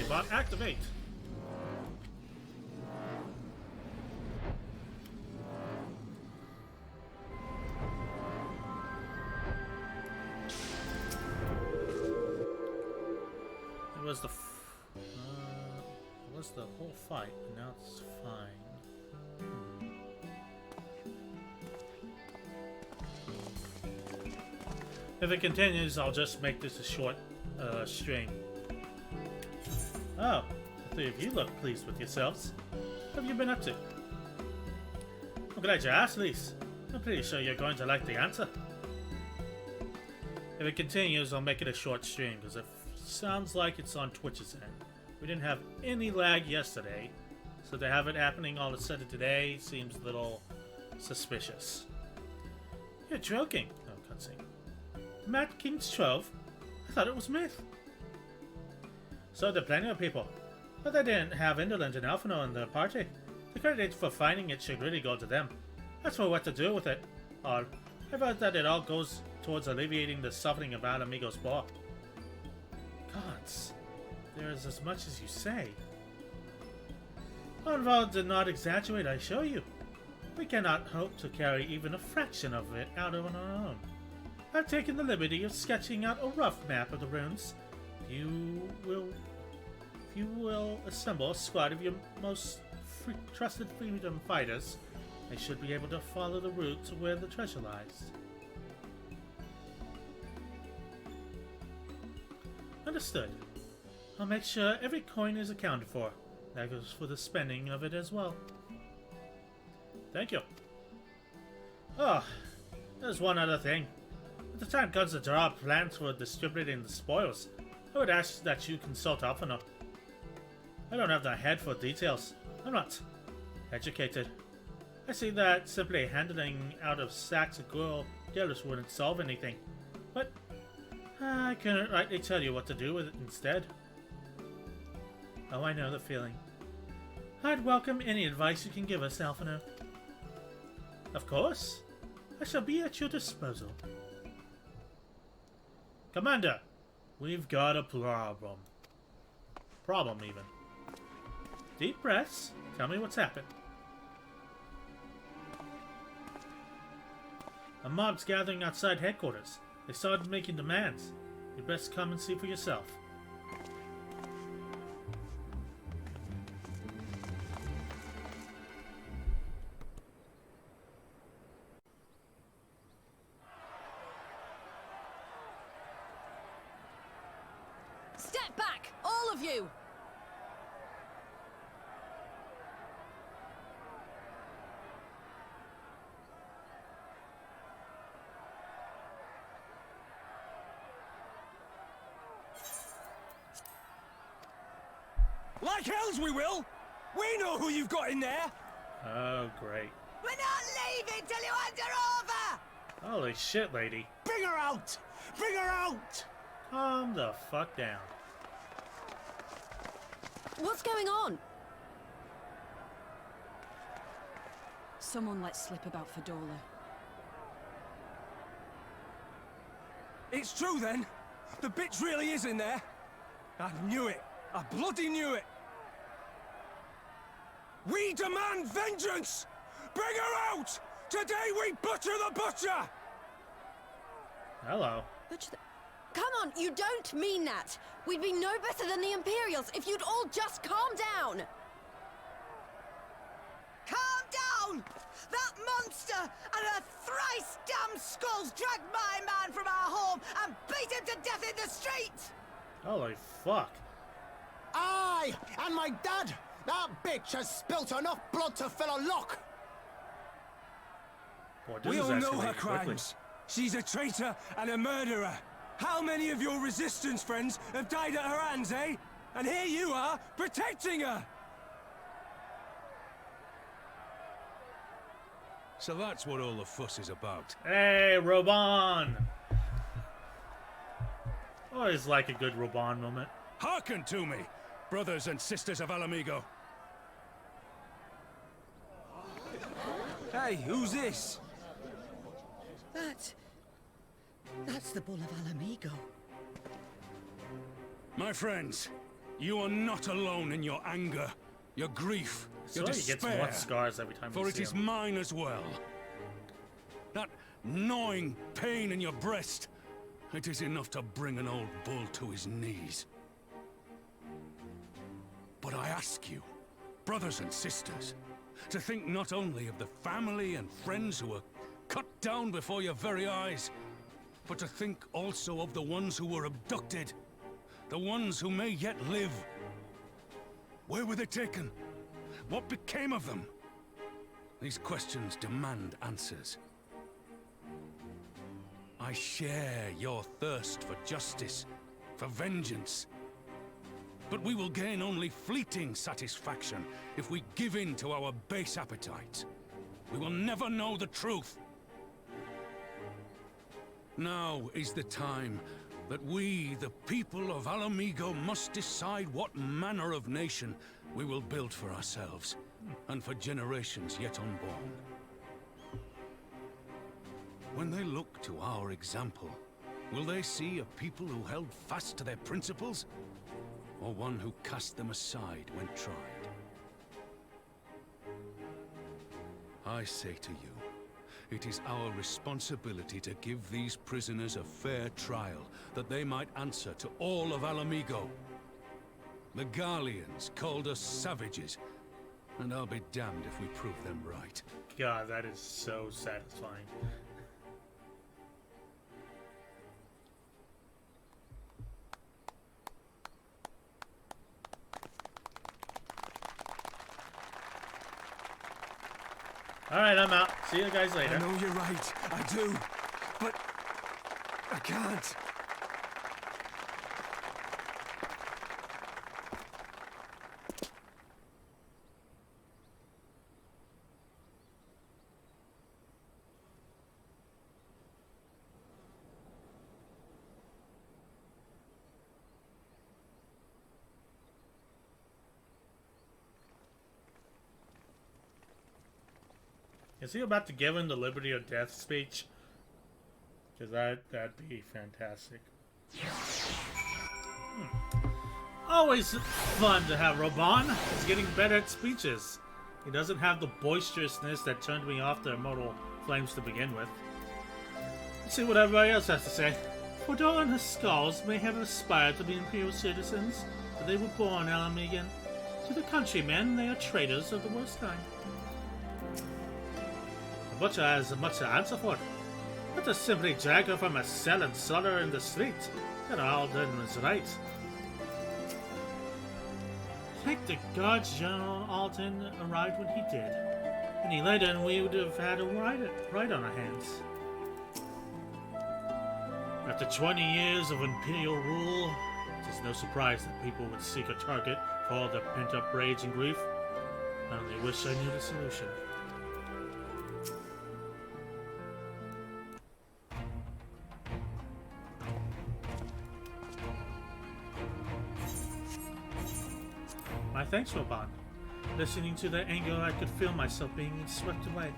A: Bot activate. It was the whole fight, but now it's fine. If it continues, I'll just make this a short stream. Oh, the three of you look pleased with yourselves. What have you been up to? I'm glad you asked, Lise. I'm pretty sure you're going to like the answer. If it continues, I'll make it a short stream, because it sounds like it's on Twitch's end. We didn't have any lag yesterday, so to have it happening all of a sudden today seems a little suspicious. You're joking. Oh, cutscene. Mad King's Trove? I thought it was myth. So there are plenty of people, but they didn't have Arenvald and Alphinaud in their party. The credit for finding it should really go to them. As for what to do with it, I've heard that it all goes towards alleviating the suffering of Alamigo's paw. Gods, there is as much as you say. Arenvald did not exaggerate, I assure you. We cannot hope to carry even a fraction of it out on our own. I've taken the liberty of sketching out a rough map of the ruins. If you will assemble a squad of your most trusted freedom fighters, they should be able to follow the route to where the treasure lies. Understood. I'll make sure every coin is accounted for. That goes for the spending of it as well. Thank you. Oh, there's one other thing. If the time comes to draw up plans for distributing the spoils, I would ask that you consult Alphinaud. I don't have the head for details. I'm not educated. I see that simply handing out of sacks of guilders wouldn't solve anything. But I couldn't rightly tell you what to do with it instead. Oh, I know the feeling. I'd welcome any advice you can give us, Alphinaud. Of course. I shall be at your disposal. Commander, we've got a problem. Problem, even. Deep breaths. Tell me what's happened. A mob's gathering outside headquarters. They started making demands. You'd best come and see for yourself.
C: Step back, all of you!
D: Like hells we will! We know who you've got in there!
A: Oh, great.
F: We're not leaving till you hand her over!
A: Holy shit, lady.
D: Bring her out! Bring her out!
A: Calm the fuck down.
B: What's going on?
C: Someone let slip about Fedora.
D: It's true then! The bitch really is in there! I knew it! I bloody knew it! We demand vengeance! Bring her out! Today we butcher the butcher!
A: Hello.
B: Come on, you don't mean that! We'd be no better than the Imperials if you'd all just calm down!
F: Calm down! That monster and her thrice damned skulls dragged my man from our home and beat him to death in the street!
A: Holy fuck.
G: Aye! And my dad! That bitch has spilt enough blood to fill a lock!
A: Boy, this
H: We
A: is
H: all know
A: escalating
H: her
A: quickly.
H: crimes. She's a traitor and a murderer. How many of your resistance friends have died at her hands, eh? And here you are, protecting her! So that's what all the fuss is about.
A: Hey, Roban! Always like a good Roban moment.
H: Hearken to me, brothers and sisters of Alamigo. Hey, who's this?
F: That's the Bull of Alamigo.
H: My friends, you are not alone in your anger, your grief,
A: So
H: your
A: he gets
H: despair.
A: more scars every time
H: For
A: we
H: it
A: see
H: is
A: him.
H: mine as well. That gnawing pain in your breast, it is enough to bring an old bull to his knees. But I ask you, brothers and sisters, to think not only of the family and friends who were cut down before your very eyes, but to think also of the ones who were abducted, the ones who may yet live. Where were they taken? What became of them? These questions demand answers. I share your thirst for justice, for vengeance. But we will gain only fleeting satisfaction if we give in to our base appetites. We will never know the truth. Now is the time that we, the people of Alamigo, must decide what manner of nation we will build for ourselves, and for generations yet unborn. When they look to our example, will they see a people who held fast to their principles, or one who cast them aside when tried? I say to you, it is our responsibility to give these prisoners a fair trial, that they might answer to all of Alamigo. The Garleans called us savages, and I'll be damned if we prove them right.
A: God, that is so satisfying. Alright, I'm out. See you guys later.
H: I know you're right, I do, but I can't.
A: Is he about to give him the liberty or death speech? Because that'd be fantastic. Always fun to have Roban. He's getting better at speeches. He doesn't have the boisterousness that turned me off the Immortal Flames to begin with. Let's see what everybody else has to say. Fodor and her skulls may have aspired to be Imperial citizens, but they were born Alamigan. To the countrymen, they are traitors of the worst kind. The butcher has much to answer for. Not to simply drag her from a cell and slaughter her in the street. That Alden was right. Thank the gods General Alden arrived when he did. Any later and we would have had a right on our hands. After 20 years of imperial rule, it is no surprise that people would seek a target for all their pent-up rage and grief. I only wish I knew the solution. My thanks, Roban. Listening to their anger, I could feel myself being swept away.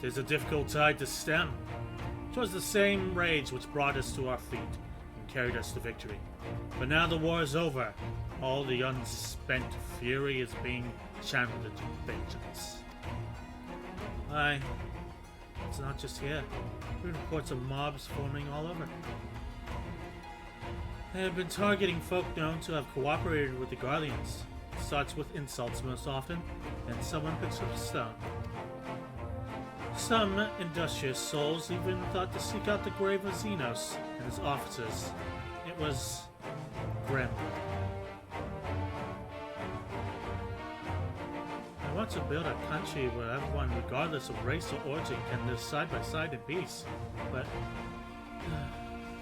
A: 'Tis a difficult tide to stem. 'Twas the same rage which brought us to our feet and carried us to victory. But now the war is over. All the unspent fury is being channeled into vengeance. Aye, it's not just here. There are reports of mobs forming all over. They have been targeting folk known to have cooperated with the Garleans. Starts with insults most often, then someone picks up a stone. Some industrious souls even thought to seek out the grave of Xenos and his officers. It was grim. I want to build a country where everyone, regardless of race or origin, can live side by side in peace. But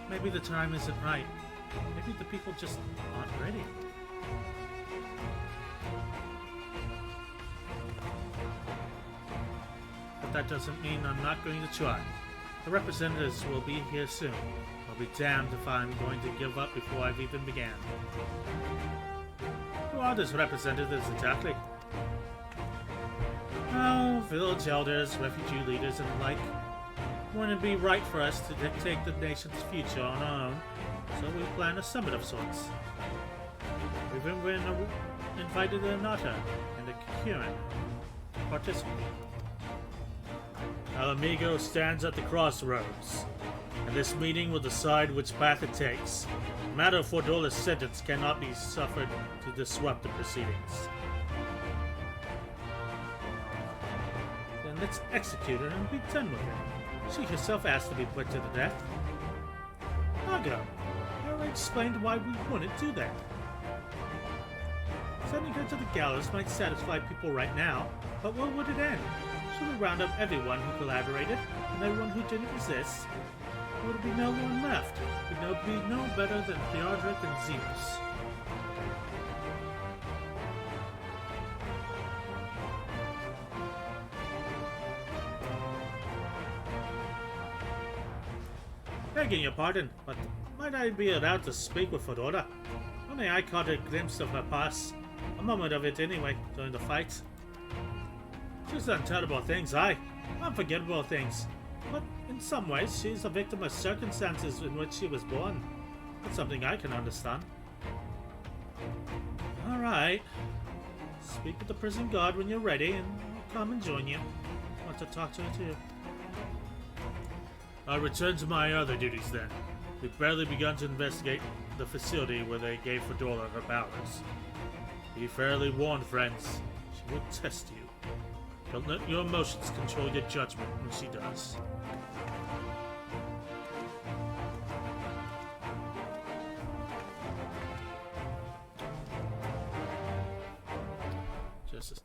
A: maybe the time isn't right. Maybe the people just aren't ready. But that doesn't mean I'm not going to try. The representatives will be here soon. I'll be damned if I'm going to give up before I've even began. Who are these representatives exactly? Oh, village elders, refugee leaders, and the like. Wouldn't it be right for us to dictate the nation's future on our own, so we plan a summit of sorts. We've even invited the Nata and the Kikuran to participate. Alamigo stands at the crossroads, and this meeting will decide which path it takes. The matter of Fordola's sentence cannot be suffered to disrupt the proceedings. Then let's execute her and be done with her. She herself asked to be put to the death. Naga, I already explained why we wouldn't do that. Sending her to the gallows might satisfy people right now, but where would it end? Should we round up everyone who collaborated and everyone who didn't resist? There would be no one left. It would be no better than Theodoric and Xenos. Begging your pardon, but might I be allowed to speak with Fedora? Only I caught a glimpse of her past. A moment of it anyway, during the fight. She's done terrible things, aye. Unforgettable things. But in some ways, she's a victim of circumstances in which she was born. That's something I can understand. Alright. Speak with the prison guard when you're ready, and I'll come and join you. I want to talk to her too. I'll return to my other duties then. We've barely begun to investigate the facility where they gave Fedora her powers. Be fairly warned, friends. She will test you. Don't let your emotions control your judgment when she does. Just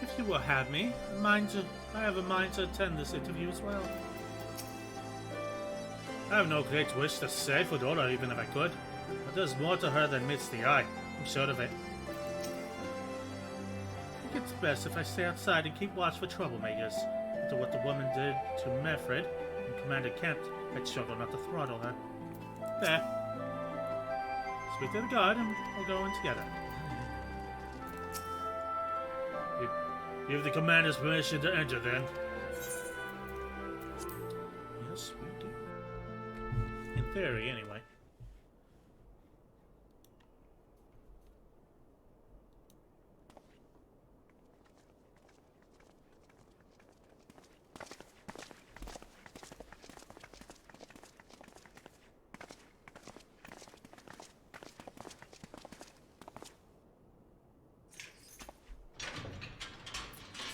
A: if you will have me, I have a mind to attend this interview as well. I have no great wish to save Fedora, even if I could, but there's more to her than meets the eye. I'm sure of it. I think it's best if I stay outside and keep watch for troublemakers. After what the woman did to Mefred and Commander Kent, I'd struggle not to throttle her. There. Speak to the guard and we'll go in together. Give the commander's permission to enter, then. Yes, we do. In theory, anyway.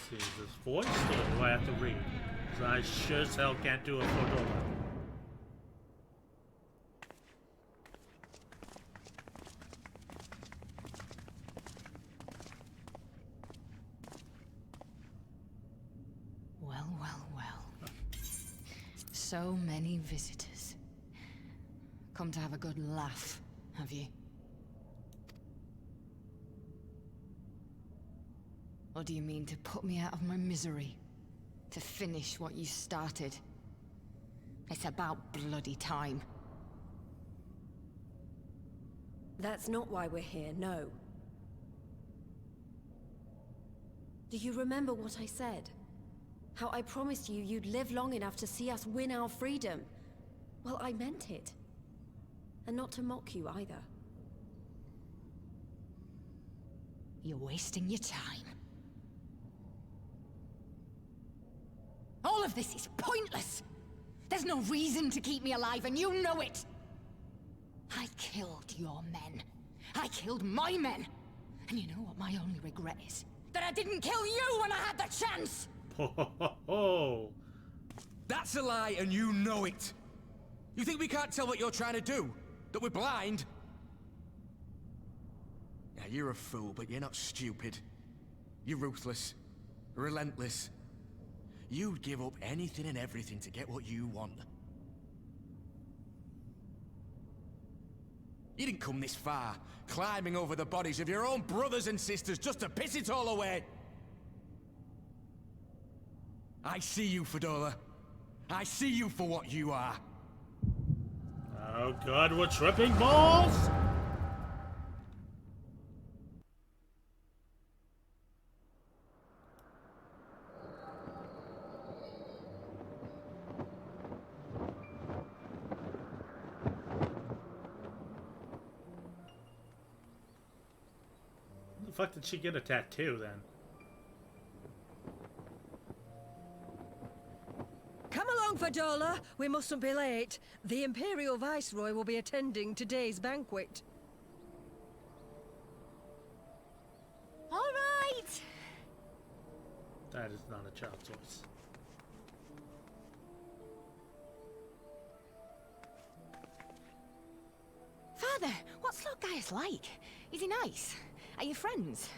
A: Is this voiced, or do I have to read? Because I sure as hell can't do a Fedora.
C: Well, well, well. So many visitors. Come to have a good laugh, have you? Or do you mean to put me out of my misery? To finish what you started? It's about bloody time.
B: That's not why we're here, no. Do you remember what I said? How I promised you you'd live long enough to see us win our freedom? Well, I meant it. And not to mock you either.
C: You're wasting your time. All of this is pointless! There's no reason to keep me alive, and you know it! I killed your men. I killed my men! And you know what my only regret is? That I didn't kill you when I had the chance!
A: Oh.
D: That's a lie, and you know it! You think we can't tell what you're trying to do? That we're blind? Yeah, you're a fool, but you're not stupid. You're ruthless. Relentless. You'd give up anything and everything to get what you want. You didn't come this far, climbing over the bodies of your own brothers and sisters just to piss it all away. I see you, Fedora. I see you for what you are.
A: Oh god, we're tripping balls! The fuck did she get a tattoo then?
I: Come along, Fadola. We mustn't be late. The Imperial Viceroy will be attending today's banquet.
C: All right!
A: That is not a child's voice.
C: Father, what's Lord Gaius like? Is he nice? Are you friends?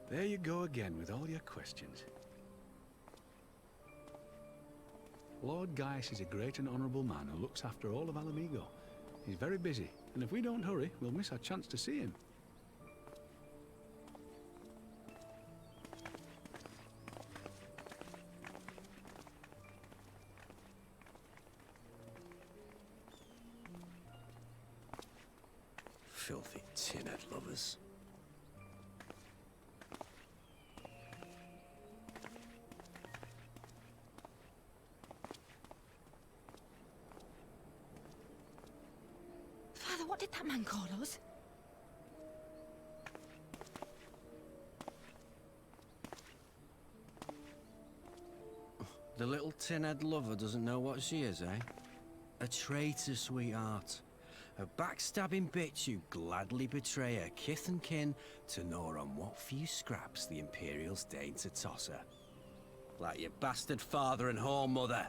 H: There you go again with all your questions. Lord Gaius is a great and honourable man who looks after all of Alamigo. He's very busy, and if we don't hurry, we'll miss our chance to see him.
D: Filthy tin-head lovers.
C: Father, what did that man call us?
J: The little tin-head lover doesn't know what she is, eh? A traitor, sweetheart. A backstabbing bitch who'd gladly betray her kith and kin to gnaw on what few scraps the Imperials deign to toss her. Like your bastard father and whore mother.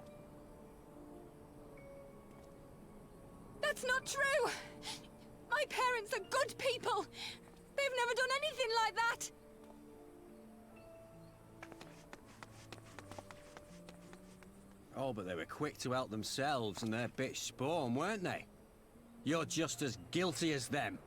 C: That's not true! My parents are good people! They've never done anything like that!
J: Oh, but they were quick to help themselves and their bitch spawn, weren't they? You're just as guilty as them.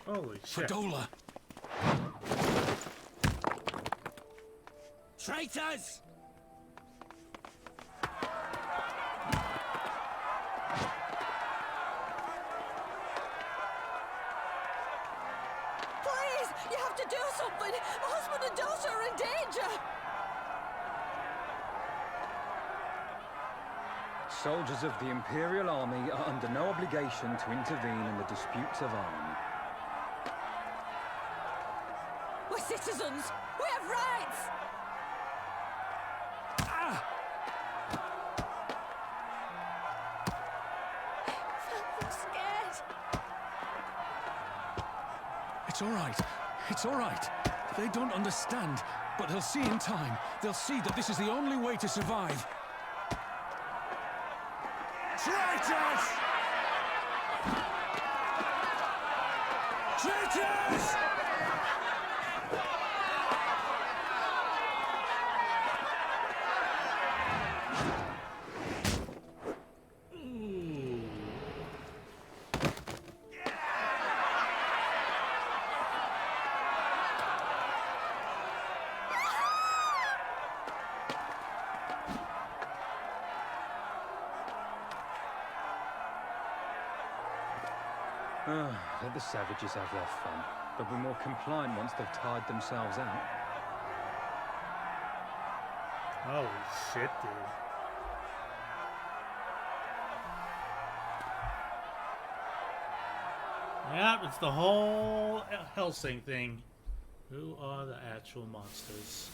A: Holy shit.
H: Fadola!
J: Traitors!
I: Please, you have to do something. My husband and daughter are in danger.
K: Soldiers of the Imperial Army are under no obligation to intervene in the disputes of arms.
I: We're citizens. We have rights.
C: I'm scared.
H: It's all right. It's all right. They don't understand, but they'll see in time. They'll see that this is the only way to survive. Traitors! Traitors!
K: Let the savages have their fun. They'll be more compliant once they've tired themselves out.
A: Holy shit, dude. Yep, it's the whole Helsing thing. Who are the actual monsters?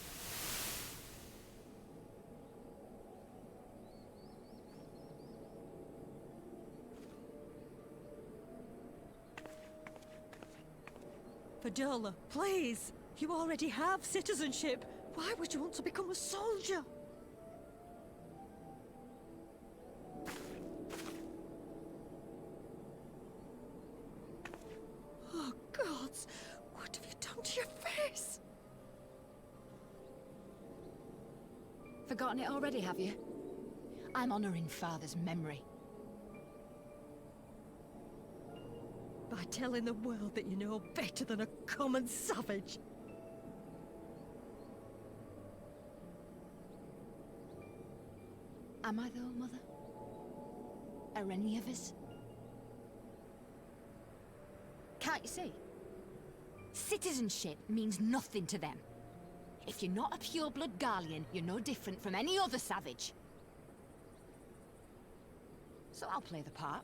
I: Fadola, please! You already have citizenship. Why would you want to become a soldier? Oh, gods! What have you done to your face?
C: Forgotten it already, have you? I'm honoring Father's memory.
I: By telling the world that you know better than a common savage.
C: Am I though, Mother? Are any of us? Can't you see? Citizenship means nothing to them. If you're not a pure-blood Garlean, you're no different from any other savage. So I'll play the part.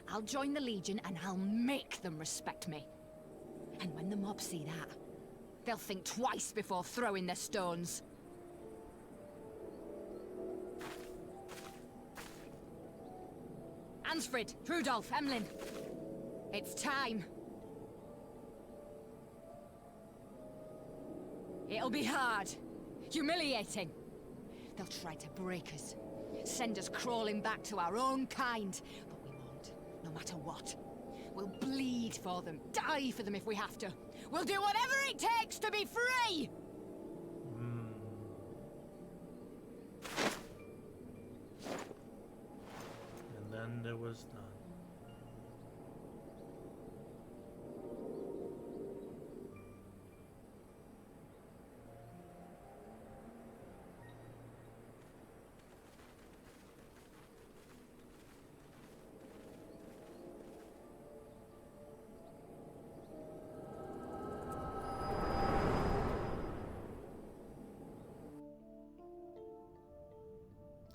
C: I'll join the Legion and I'll make them respect me. And when the mob see that, they'll think twice before throwing their stones. Ansfrid, Rudolph, Emlyn. It's time. It'll be hard. Humiliating. They'll try to break us. Send us crawling back to our own kind. But we won't, no matter what. We'll bleed for them, die for them if we have to. We'll do whatever it takes to be free!
A: And then there was none.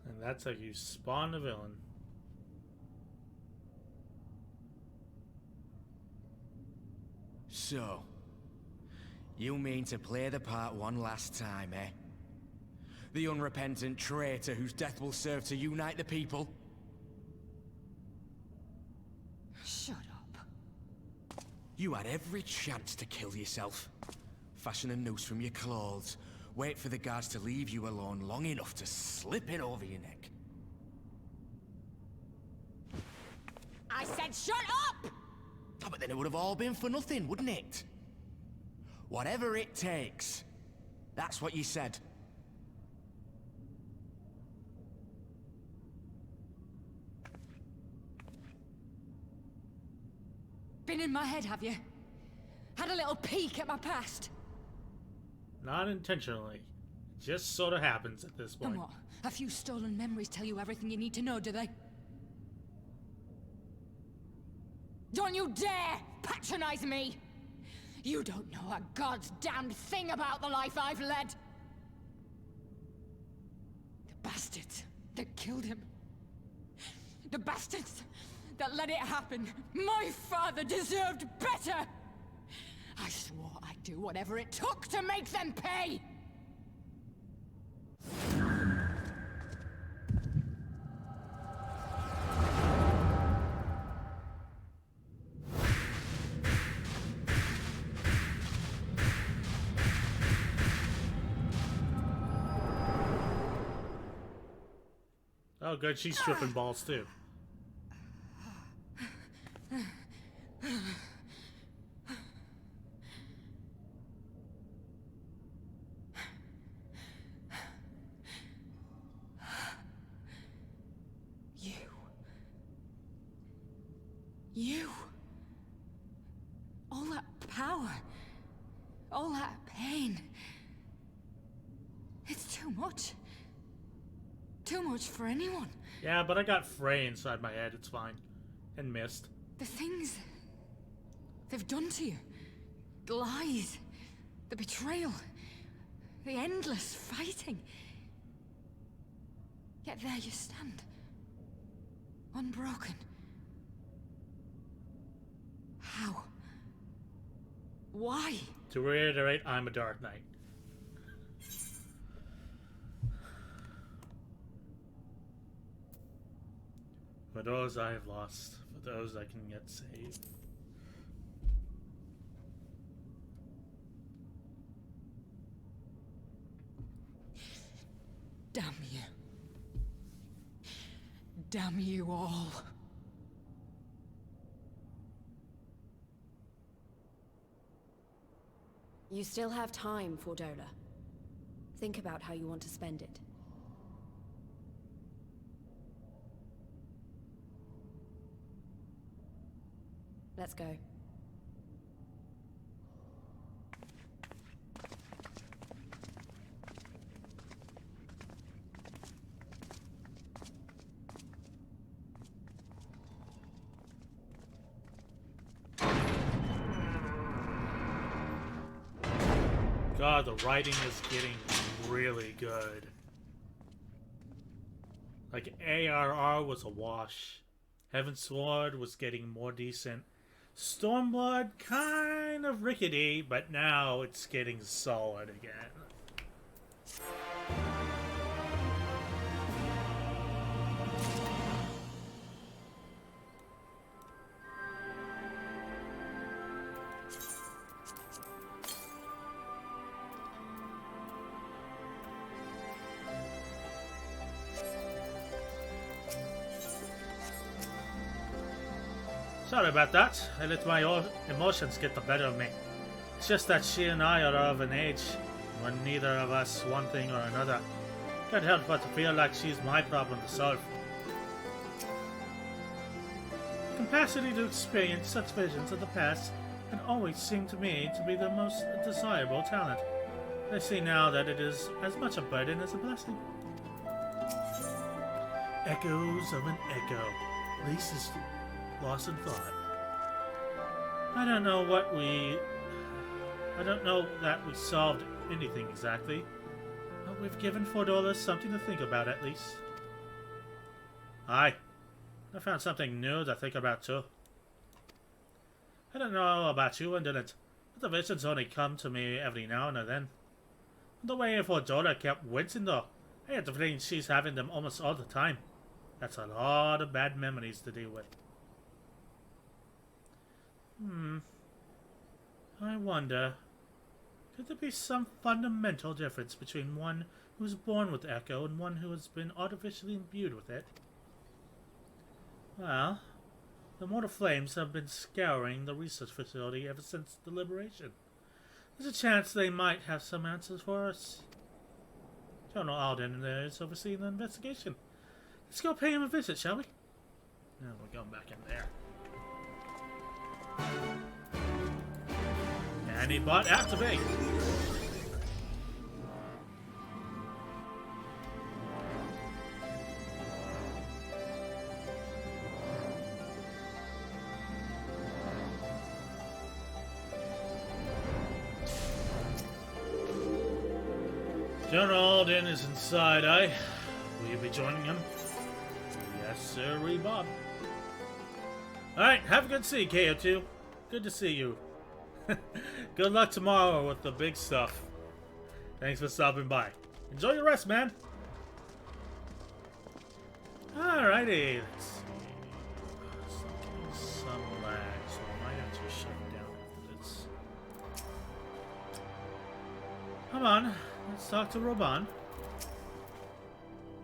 A: And that's how you spawn a villain.
D: So, you mean to play the part one last time, eh? The unrepentant traitor whose death will serve to unite the people?
C: Shut up.
D: You had every chance to kill yourself. Fashion a noose from your clothes. Wait for the guards to leave you alone long enough to slip it over your neck.
C: I said shut up!
D: Oh, but then it would have all been for nothing, wouldn't it? Whatever it takes. That's what you said.
C: Been in my head, have you? Had a little peek at my past?
A: Not intentionally. It just sort of happens at this point.
C: And what? A few stolen memories tell you everything you need to know, do they? Don't you dare patronize me! You don't know a god's damned thing about the life I've led! The bastards that killed him. The bastards that let it happen. My father deserved better! I swore I'd do whatever it took to make them pay!
A: Oh, good. She's tripping balls, too.
C: You. All that power. All that pain. It's too much. Too much for anyone.
A: Yeah, but I got Frey inside my head. It's fine. And Mist.
C: The things they've done to you. The lies. The betrayal. The endless fighting. Yet there you stand. Unbroken. How? Why?
A: To reiterate, I'm a Dark Knight. For those I have lost, for those I can yet save.
C: Damn you. Damn you all.
B: You still have time, Fordola. Think about how you want to spend it. Let's go.
A: God, the writing is getting really good. Like, ARR was a wash. Heaven's Sword was getting more decent. Stormblood, kind of rickety, but now it's getting solid again. Sorry about that. I let my emotions get the better of me. It's just that she and I are of an age when neither of us one thing or another. Can't help but to feel like she's my problem to solve. The capacity to experience such visions of the past had always seemed to me to be the most desirable talent. I see now that it is as much a burden as a blessing. Echoes of an echo. Least is lost in thought. I don't know that we solved anything exactly, but we've given Fordola something to think about at least. Aye, I found something new to think about too. I don't know about you, Indolent, but the visions only come to me every now and then. The way Fordola kept wincing though, I had the feeling she's having them almost all the time. That's a lot of bad memories to deal with. I wonder, could there be some fundamental difference between one who was born with Echo and one who has been artificially imbued with it? Well, the Mortal Flames have been scouring the research facility ever since the liberation. There's a chance they might have some answers for us. General Alden is overseeing the investigation. Let's go pay him a visit, shall we? Now we're going back in there. Antibot activate! General Alden is inside, eh? Will you be joining him? Yes, sir, Bob. Alright, have a good see, KO2. Good to see you. Good luck tomorrow with the big stuff. Thanks for stopping by. Enjoy your rest, man. Alrighty, let's see. Some lag, so I might have to shut down after this. Come on, let's talk to Roban.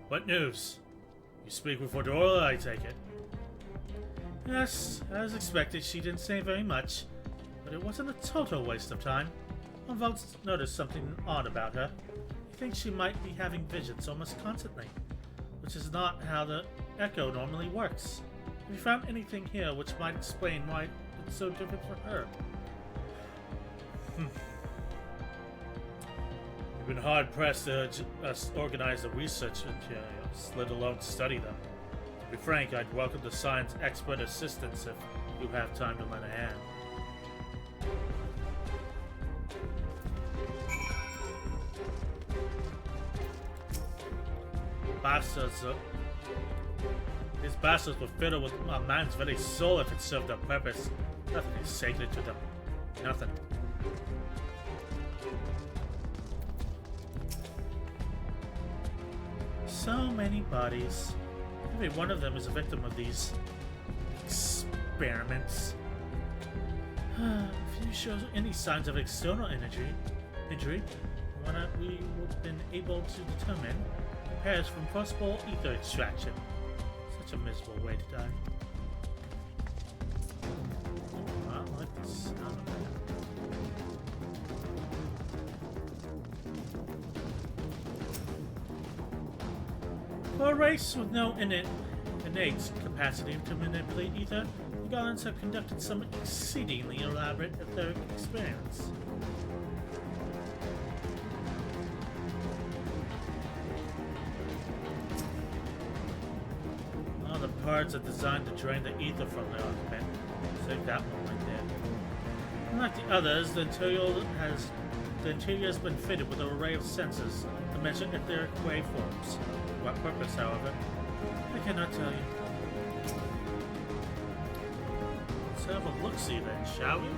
A: What news? You speak with Fordola, I take it. Yes, as expected, she didn't say very much. But it wasn't a total waste of time. Arenvald noticed something odd about her. He thinks she might be having visions almost constantly, which is not how the Echo normally works. Have you found anything here which might explain why it's so different for her? We've been hard-pressed to organize the research materials, let alone study them. To be frank, I'd welcome the science expert assistance if you have time to lend a hand. Bastards, these bastards were filled with a man's very soul if it served their purpose. Nothing is sacred to them. Nothing. So many bodies. Every one of them is a victim of these experiments. If you show any signs of external injury, what we have been able to determine pairs from possible ether extraction. Such a miserable way to die. I don't like the sound of that. For a race with no innate capacity to manipulate ether, the Goblins have conducted some exceedingly elaborate etheric experiments. All the parts are designed to drain the ether from the occupant. Save that one right there. Unlike the others, the interior has been fitted with an array of sensors to measure etheric waveforms. For what purpose, however, I cannot tell you. Let's have a look-see then, shall we?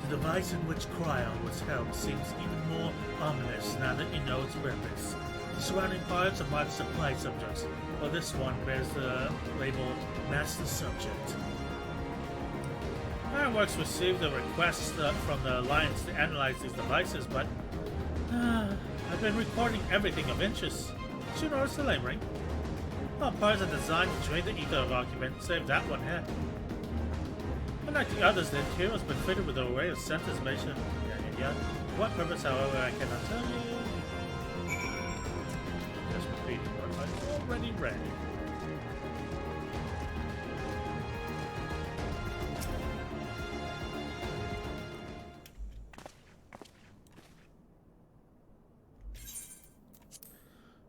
A: The device in which Cryo was held seems even more ominous now that you know its purpose. The surrounding parts are marked supply subjects, while this one bears the label Master Subject. Ironworks received a request from the Alliance to analyze these devices, but I've been recording everything of interest. Did you notice the labering? All parts are designed to drain the ether of occupant, save that one head. Unlike the others, the interior has been fitted with an array of sensors measured. Yeah. For what purpose, however, I cannot tell you. Just repeating what I've already read.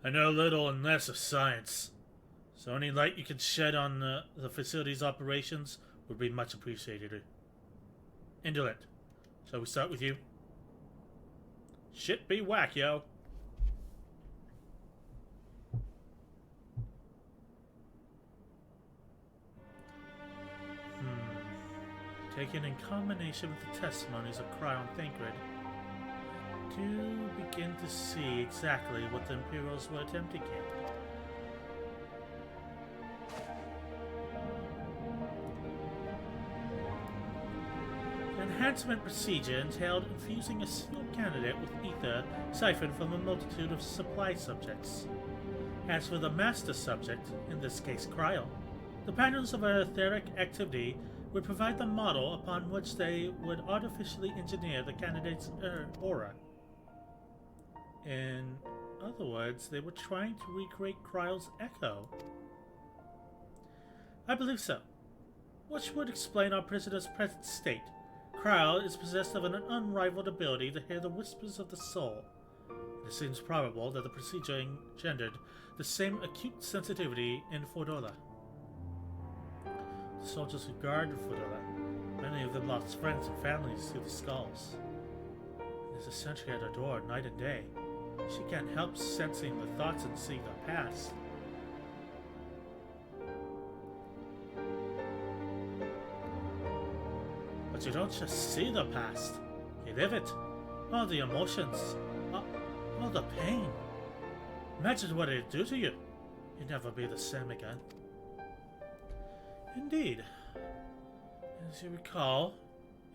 A: I know little and less of science, so any light you can shed on the facility's operations would be much appreciated. Indolent, shall we start with you? Shit be whack, yo. Taken in combination with the testimonies of Cryo and Thancred, do begin to see exactly what the Imperials were attempting here. The enhancement procedure entailed infusing a single candidate with ether siphoned from a multitude of supply subjects. As for the master subject, in this case Cryo, the patterns of her etheric activity would provide the model upon which they would artificially engineer the candidate's aura. In other words, they were trying to recreate Cryo's echo. I believe so. Which would explain our prisoner's present state. Cryo is possessed of an unrivaled ability to hear the whispers of the soul. It seems probable that the procedure engendered the same acute sensitivity in Fordola. The soldiers who guarded Fordola, many of them lost friends and families through the skulls. There's a sentry at her door night and day. She can't help sensing the thoughts and seeing the past. But you don't just see the past, you live it. All the emotions, all the pain. Imagine what it'd do to you. You'd never be the same again. Indeed. As you recall,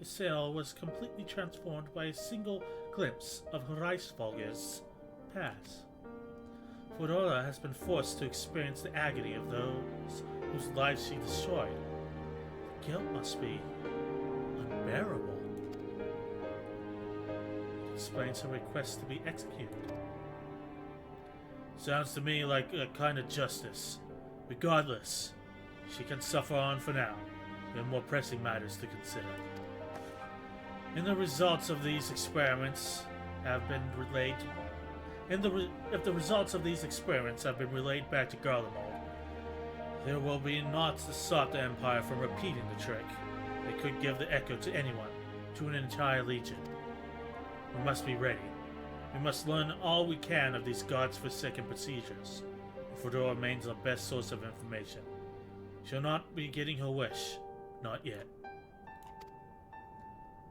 A: Ysael was completely transformed by a single glimpse of Hraesvelgir's past. Fordola has been forced to experience the agony of those whose lives she destroyed. The guilt must be unbearable. It explains her request to be executed. Sounds to me like a kind of justice. Regardless, she can suffer on for now. There are more pressing matters to consider. If the results of these experiments have been relayed back to Garlemald, there will be naught to stop the Empire from repeating the trick. They could give the echo to anyone, to an entire legion. We must be ready. We must learn all we can of these god's-forsaken procedures. Fedora remains our best source of information. She'll not be getting her wish. Not yet.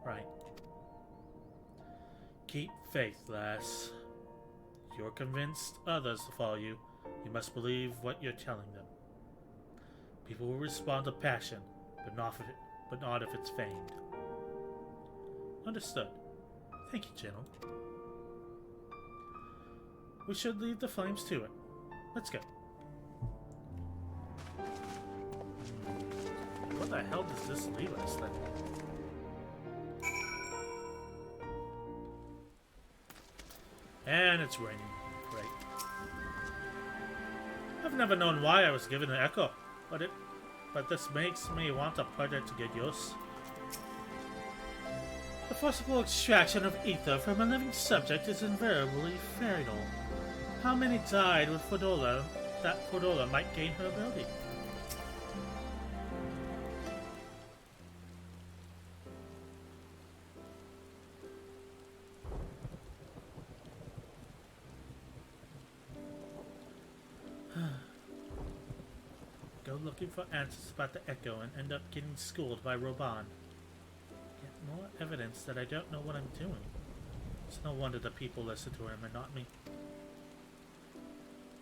A: Right. Keep faith, lass. You're convinced others to follow you. You must believe what you're telling them. People will respond to passion, but not if it's feigned. Understood. Thank you, General. We should leave the flames to it. Let's go. What the hell does this leave us then? And it's raining. Great. I've never known why I was given an echo, but this makes me want a project to get used. The forcible extraction of ether from a living subject is invariably fatal. How many died with Fedora that Fedora might gain her ability? Go looking for answers about the echo and end up getting schooled by Roban. Get more evidence that I don't know what I'm doing. It's no wonder the people listen to him and not me.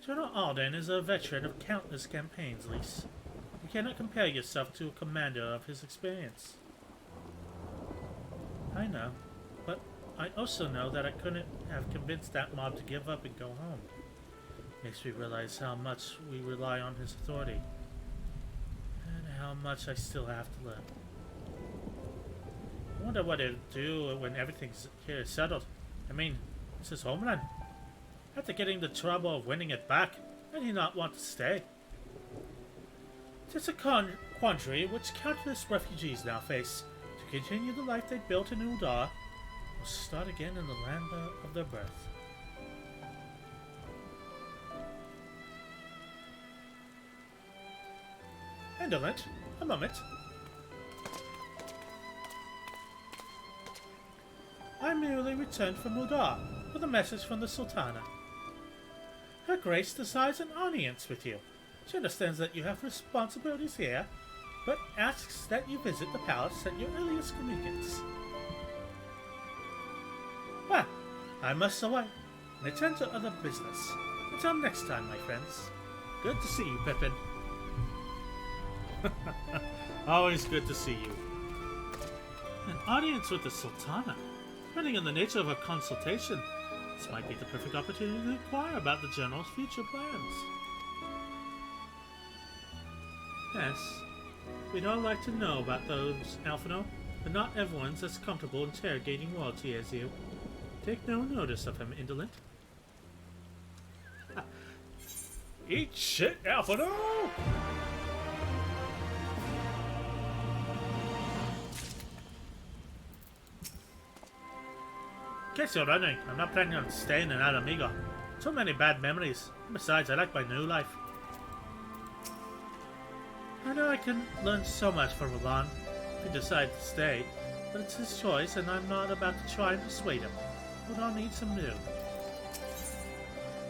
A: General Alden is a veteran of countless campaigns, Lise. You cannot compare yourself to a commander of his experience. I know, but I also know that I couldn't have convinced that mob to give up and go home. Makes me realize how much we rely on his authority, and how much I still have to learn. I wonder what he'll do when everything's here is settled. I mean, it's his homeland. After getting the trouble of winning it back, and he not want to stay. It's a quandary which countless refugees now face. To continue the life they built in Uldar, or start again in the land of their birth. Indolent, a moment. I merely returned from Uldar with a message from the Sultana. Her Grace desires an audience with you. She understands that you have responsibilities here, but asks that you visit the palace at your earliest convenience. Well, I must away and attend to other business. Until next time, my friends. Good to see you, Pippin. Always good to see you. An audience with the Sultana. Depending on the nature of a consultation, this might be the perfect opportunity to inquire about the General's future plans. Yes, we'd all like to know about those, Alphinaud, but not everyone's as comfortable interrogating royalty as you. Take no notice of him, Indolent. Eat shit, Alphinaud! In case you're wondering, I'm not planning on staying in Alamiga. Too many bad memories. Besides, I like my new life. I know I can learn so much from Roban if he decides to stay, but it's his choice and I'm not about to try and persuade him. Roban needs some new.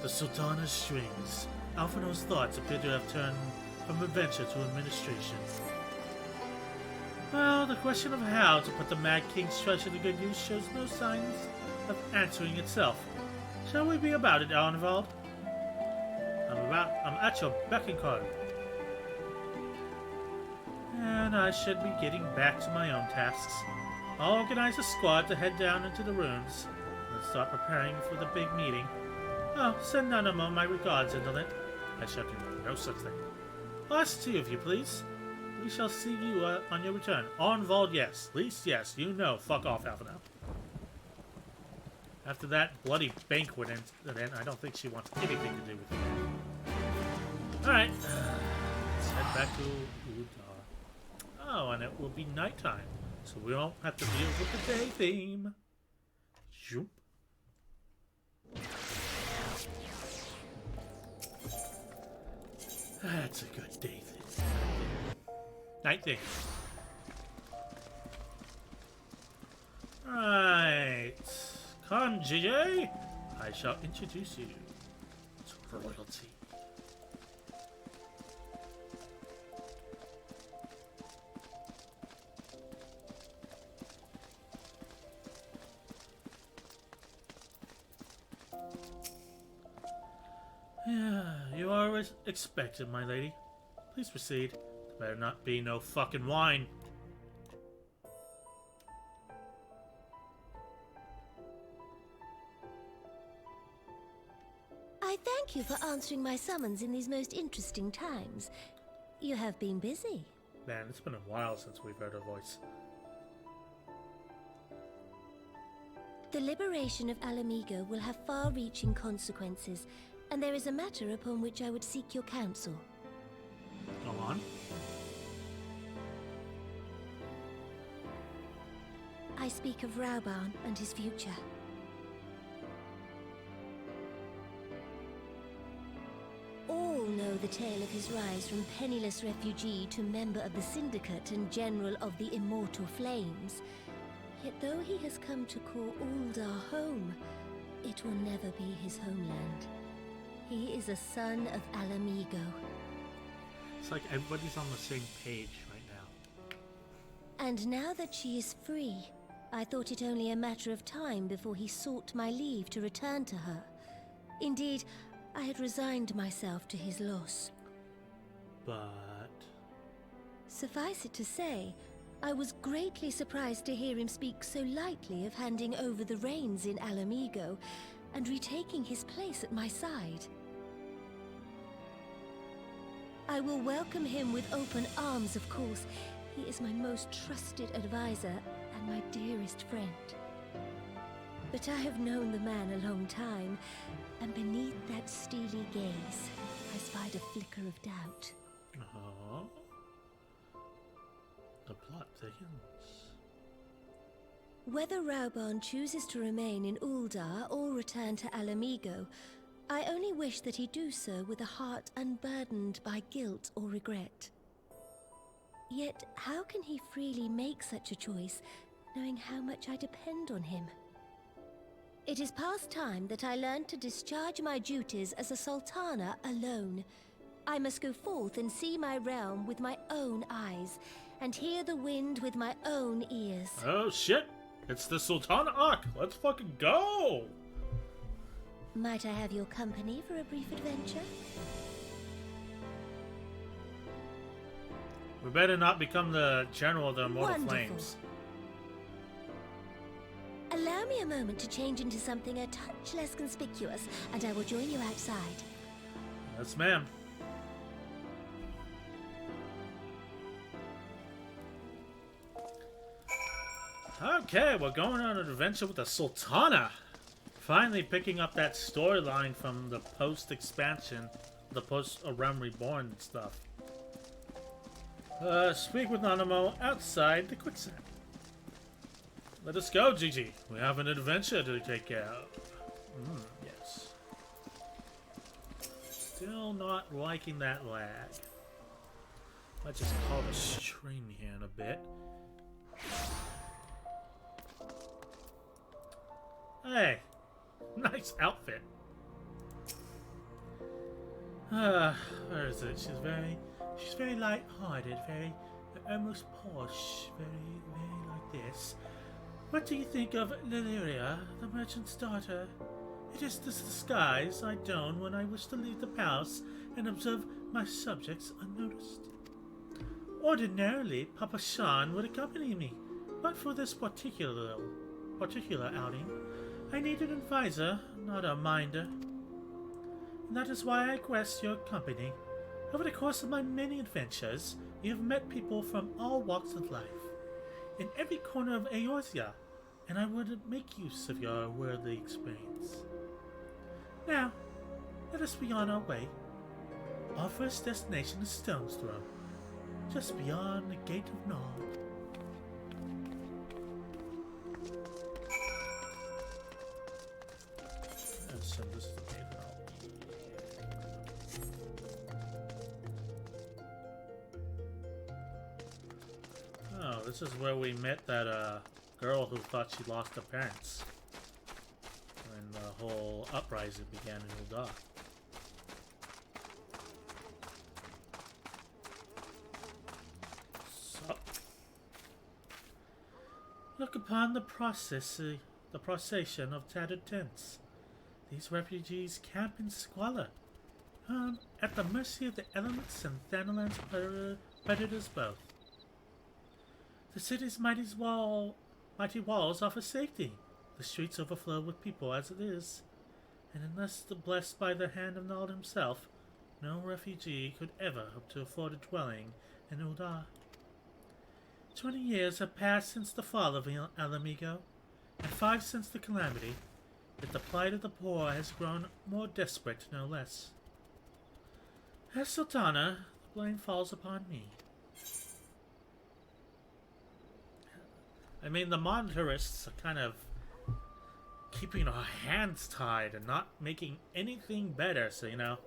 A: The Sultana's strings. Alphinaud's thoughts appear to have turned from adventure to administration. Well, the question of how to put the Mad King's treasure to good use shows no signs of answering itself. Shall we be about it, Arenvald? I'm at your beck and call. And I should be getting back to my own tasks. I'll organize a squad to head down into the ruins and start preparing for the big meeting. Oh, send Nanamo my regards, Indolent. I shall do no such thing. Last two of you, please. We shall see you on your return. Arenvald, yes. Lise, yes. You know. Fuck off, Alphinaud. After that bloody banquet incident, I don't think she wants anything to do with you. Alright. Let's head back to Uldar. Oh, and it will be nighttime. So we don't have to deal with the day theme. Zoop. That's a good day theme. Night theme. Right. Come, GJ. I shall introduce you to royalty. Yeah, you are as expected, my lady. Please proceed. There better not be no fucking wine.
L: I thank you for answering my summons in these most interesting times. You have been busy.
A: Man, it's been a while since we've heard her voice.
L: The liberation of Alamigo will have far-reaching consequences, and there is a matter upon which I would seek your counsel.
A: Go on.
L: I speak of Rauban and his future. All know the tale of his rise from penniless refugee to member of the Syndicate and General of the Immortal Flames. Yet though he has come to call Uldar home, it will never be his homeland. He is a son of Alamigo.
A: It's like everybody's on the same page right now.
L: And now that she is free, I thought it only a matter of time before he sought my leave to return to her. Indeed, I had resigned myself to his loss.
A: But...
L: suffice it to say, I was greatly surprised to hear him speak so lightly of handing over the reins in Alamigo and retaking his place at my side. I will welcome him with open arms, of course. He is my most trusted advisor and my dearest friend. But I have known the man a long time, and beneath that steely gaze, I spied a flicker of doubt.
A: The plot thickens.
L: Whether Rauban chooses to remain in Uldar or return to Alamigo, I only wish that he do so with a heart unburdened by guilt or regret. Yet, how can he freely make such a choice, knowing how much I depend on him? It is past time that I learned to discharge my duties as a Sultana alone. I must go forth and see my realm with my own eyes, and hear the wind with my own ears.
A: Oh shit! It's the Sultana Arc! Let's fucking go!
L: Might I have your company for a brief adventure?
A: We better not become the General of the Immortal Flames.
L: Allow me a moment to change into something a touch less conspicuous, and I will join you outside.
A: Yes, ma'am. Okay, we're going on an adventure with the Sultana. Finally picking up that storyline from the post-expansion, the post-Realm Reborn and stuff. Speak with Nanamo outside the quicksand. Let us go, Gigi. We have an adventure to take care of. Yes. Still not liking that lag. Let's just call the stream here in a bit. Hey, nice outfit. Where is it? She's very light-hearted, very almost posh, very like this. What do you think of Lilyria, the merchant's daughter? It is this disguise I don when I wish to leave the palace and observe my subjects unnoticed. Ordinarily, Papa Shan would accompany me, but for this particular outing, I need an advisor, not a minder. And that is why I request your company. Over the course of my many adventures, you have met people from all walks of life, in every corner of Eorzea, and I would make use of your worldly experience. Now, let us be on our way. Our first destination is Stone's Throw, just beyond the Gate of Nod. assume this is the main hall. Oh, this is where we met that girl who thought she lost her parents when the whole uprising began in Uldar. So, look upon the procession of tattered tents. These refugees camp in squalor, at the mercy of the elements and Thanalan's predators both. The city's mighty walls offer safety. The streets overflow with people as it is, and unless blessed by the hand of Nald himself, no refugee could ever hope to afford a dwelling in Uldar. 20 years have passed since the fall of Alamigo, and 5 since the calamity, yet the plight of the poor has grown more desperate, no less. As Sultana, the blame falls upon me. I mean, the monetarists are kind of keeping our hands tied and not making anything better, so you know.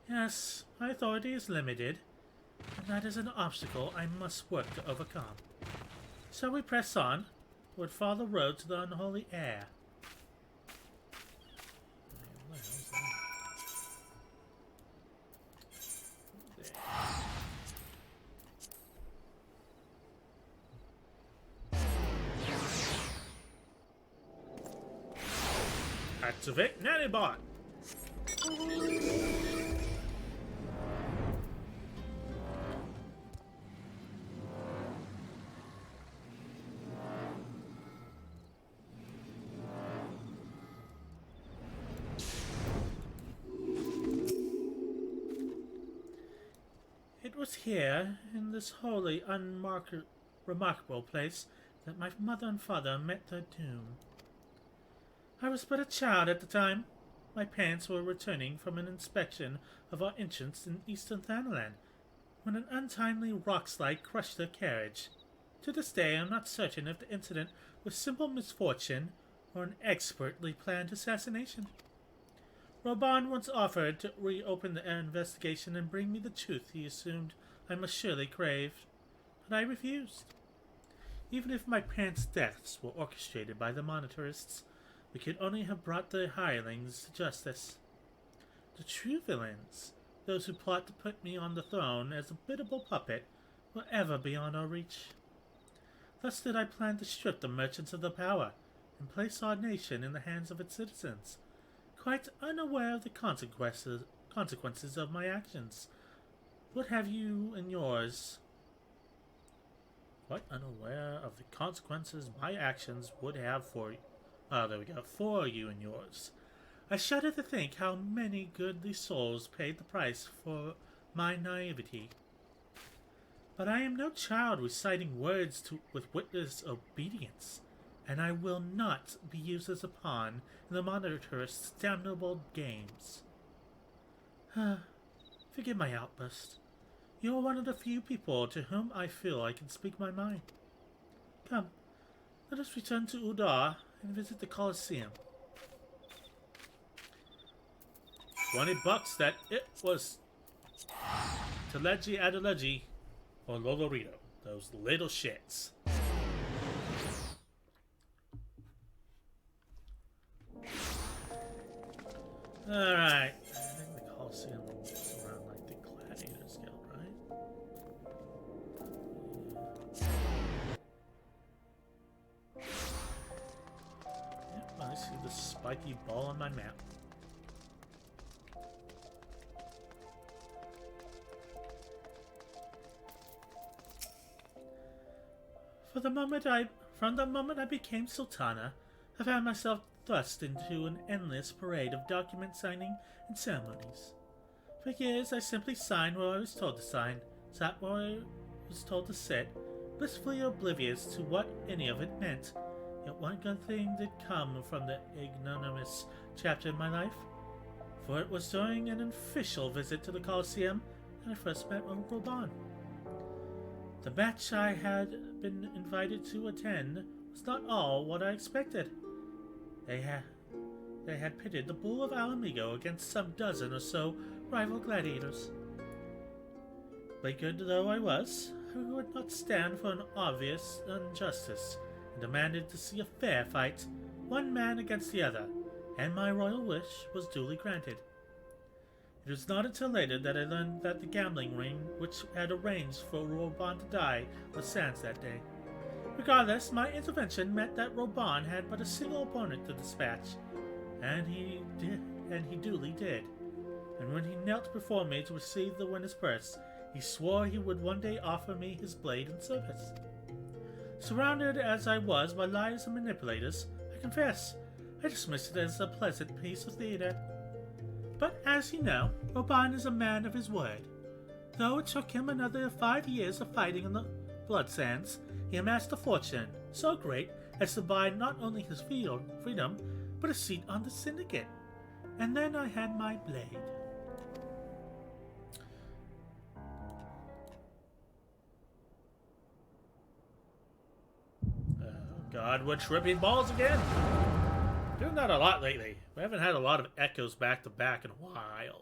A: Yes, my authority is limited, and that is an obstacle I must work to overcome. So we press on, would follow the road to the unholy air. What the hell is that? Activate Nanobot! It was here, in this holy, remarkable place, that my mother and father met their doom. I was but a child at the time. My parents were returning from an inspection of our entrance in eastern Thanalan, when an untimely rock slide crushed their carriage. To this day, I'm not certain if the incident was simple misfortune or an expertly planned assassination. Roban once offered to reopen the investigation and bring me the truth he assumed I must surely crave, but I refused. Even if my parents' deaths were orchestrated by the monetarists, we could only have brought the hirelings to justice. The true villains, those who plot to put me on the throne as a biddable puppet, were ever beyond our reach. Thus did I plan to strip the merchants of their power and place our nation in the hands of its citizens, quite unaware of the consequences of my actions. What have you and yours? Quite unaware of the consequences my actions would have for you. There we go. For you and yours. I shudder to think how many goodly souls paid the price for my naivety. But I am no child reciting words with witless obedience, and I will not be used as a pawn in the monetarist's damnable games. Forgive my outburst. You are one of the few people to whom I feel I can speak my mind. Come, let us return to Uldar and visit the Colosseum. $20 that it was Teleji Adeleji or Lolorito. Those little shits. Alright. I think the Colosseum is around like the Gladiators Guild, right? Yep, I see the spiky ball on my map. From the moment I became Sultana, I found myself thrust into an endless parade of document signing and ceremonies. For years, I simply signed what I was told to sign, sat where I was told to sit, blissfully oblivious to what any of it meant. Yet one good thing did come from the ignominious chapter in my life, for it was during an official visit to the Colosseum that I first met Roban. The match I had been invited to attend was not all what I expected. They had pitted the Bull of Alamigo against some dozen or so rival gladiators. Blinkered though I was, I would not stand for an obvious injustice, and demanded to see a fair fight, one man against the other, and my royal wish was duly granted. It was not until later that I learned that the gambling ring which had arranged for Roban to die was Sans that day. Regardless, my intervention meant that Roban had but a single opponent to dispatch, and he duly did. And when he knelt before me to receive the winner's purse, he swore he would one day offer me his blade in service. Surrounded as I was by liars and manipulators, I confess, I dismissed it as a pleasant piece of theater. But as you know, Roban is a man of his word. Though it took him another 5 years of fighting on the blood sands, he amassed a fortune so great as to buy not only his freedom, but a seat on the syndicate. And then I had my blade. Oh God, we're tripping balls again! Doing that a lot lately. We haven't had a lot of echoes back to back in a while.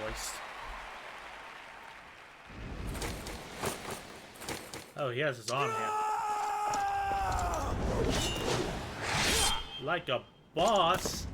A: Voiced. Oh, he has his arm here. Like a boss.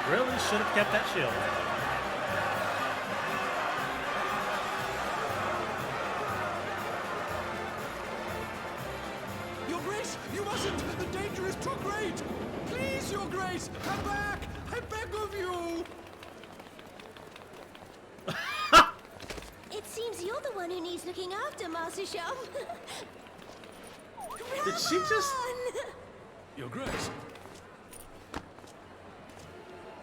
A: Really should have kept that shield.
D: Your Grace, you mustn't! The danger is too great! Please, Your Grace, come back! I beg of you!
L: It seems you're the one who needs looking after, Master Shum.
A: Did she just...
H: Your Grace.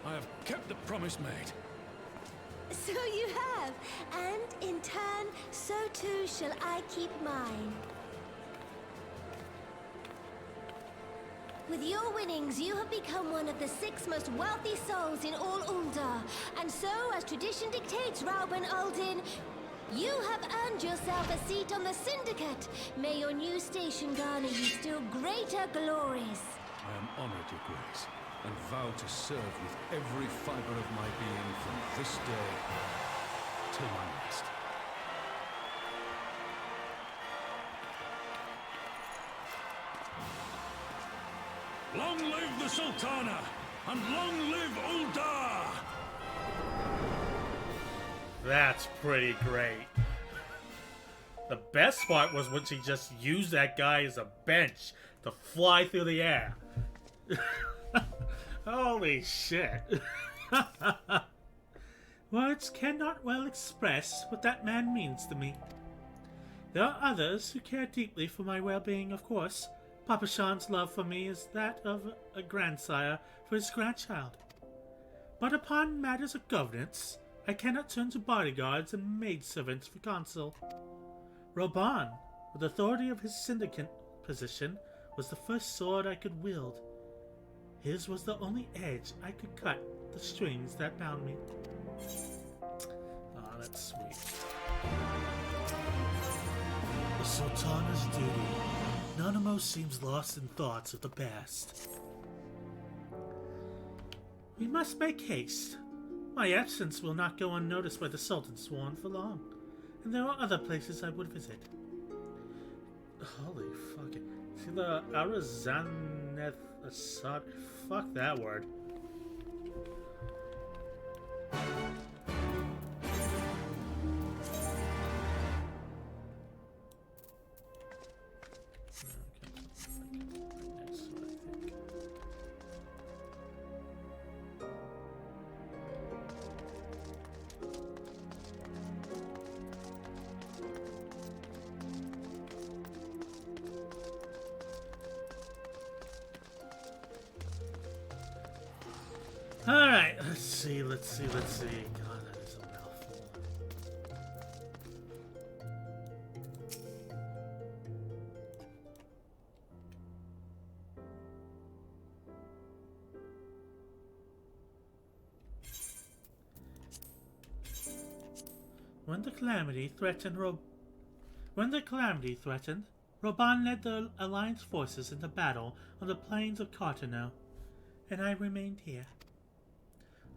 H: I have kept the promise made.
L: So you have, and in turn, so too shall I keep mine. With your winnings, you have become one of the 6 most wealthy souls in all Uldar, and so, as tradition dictates, Rauben Aldin, you have earned yourself a seat on the Syndicate. May your new station garner you still greater glories.
H: I am honored, Your Grace, and vow to serve with every fiber of my being from this day till my last. Long live the Sultana, and long live Uldar!
A: That's pretty great. The best part was when she just used that guy as a bench to fly through the air. Holy shit. Words cannot well express what that man means to me. There are others who care deeply for my well-being, of course. Papa Shan's love for me is that of a grandsire for his grandchild. But upon matters of governance, I cannot turn to bodyguards and maidservants for counsel. Roban, with authority of his syndicate position, was the first sword I could wield. His was the only edge I could cut the strings that bound me. Ah, that's sweet. The Sultana's duty. Nanamo seems lost in thoughts of the past. We must make haste. My absence will not go unnoticed by the Sultan's sworn for long, and there are other places I would visit. Holy fuck it. See the Arazaneth Assad. Fuck that word. Alright, let's see. God, that is a mouthful. When the calamity threatened, Roban led the Alliance forces into battle on the plains of Cartano, and I remained here.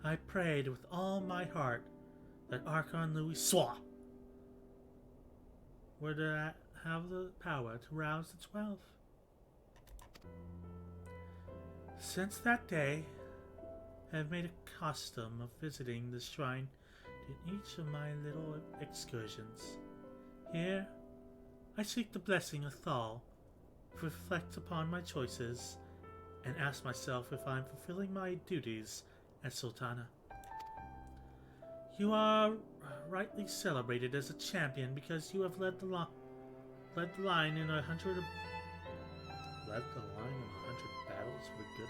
A: I prayed with all my heart that Archon Louis Sois were to have the power to rouse the 12. Since that day, I have made a custom of visiting the shrine in each of my little excursions. Here, I seek the blessing of Thal, reflect upon my choices, and ask myself if I am fulfilling my duties as Sultana. You are rightly celebrated as a champion because you have led the line in 100 battles for the good of...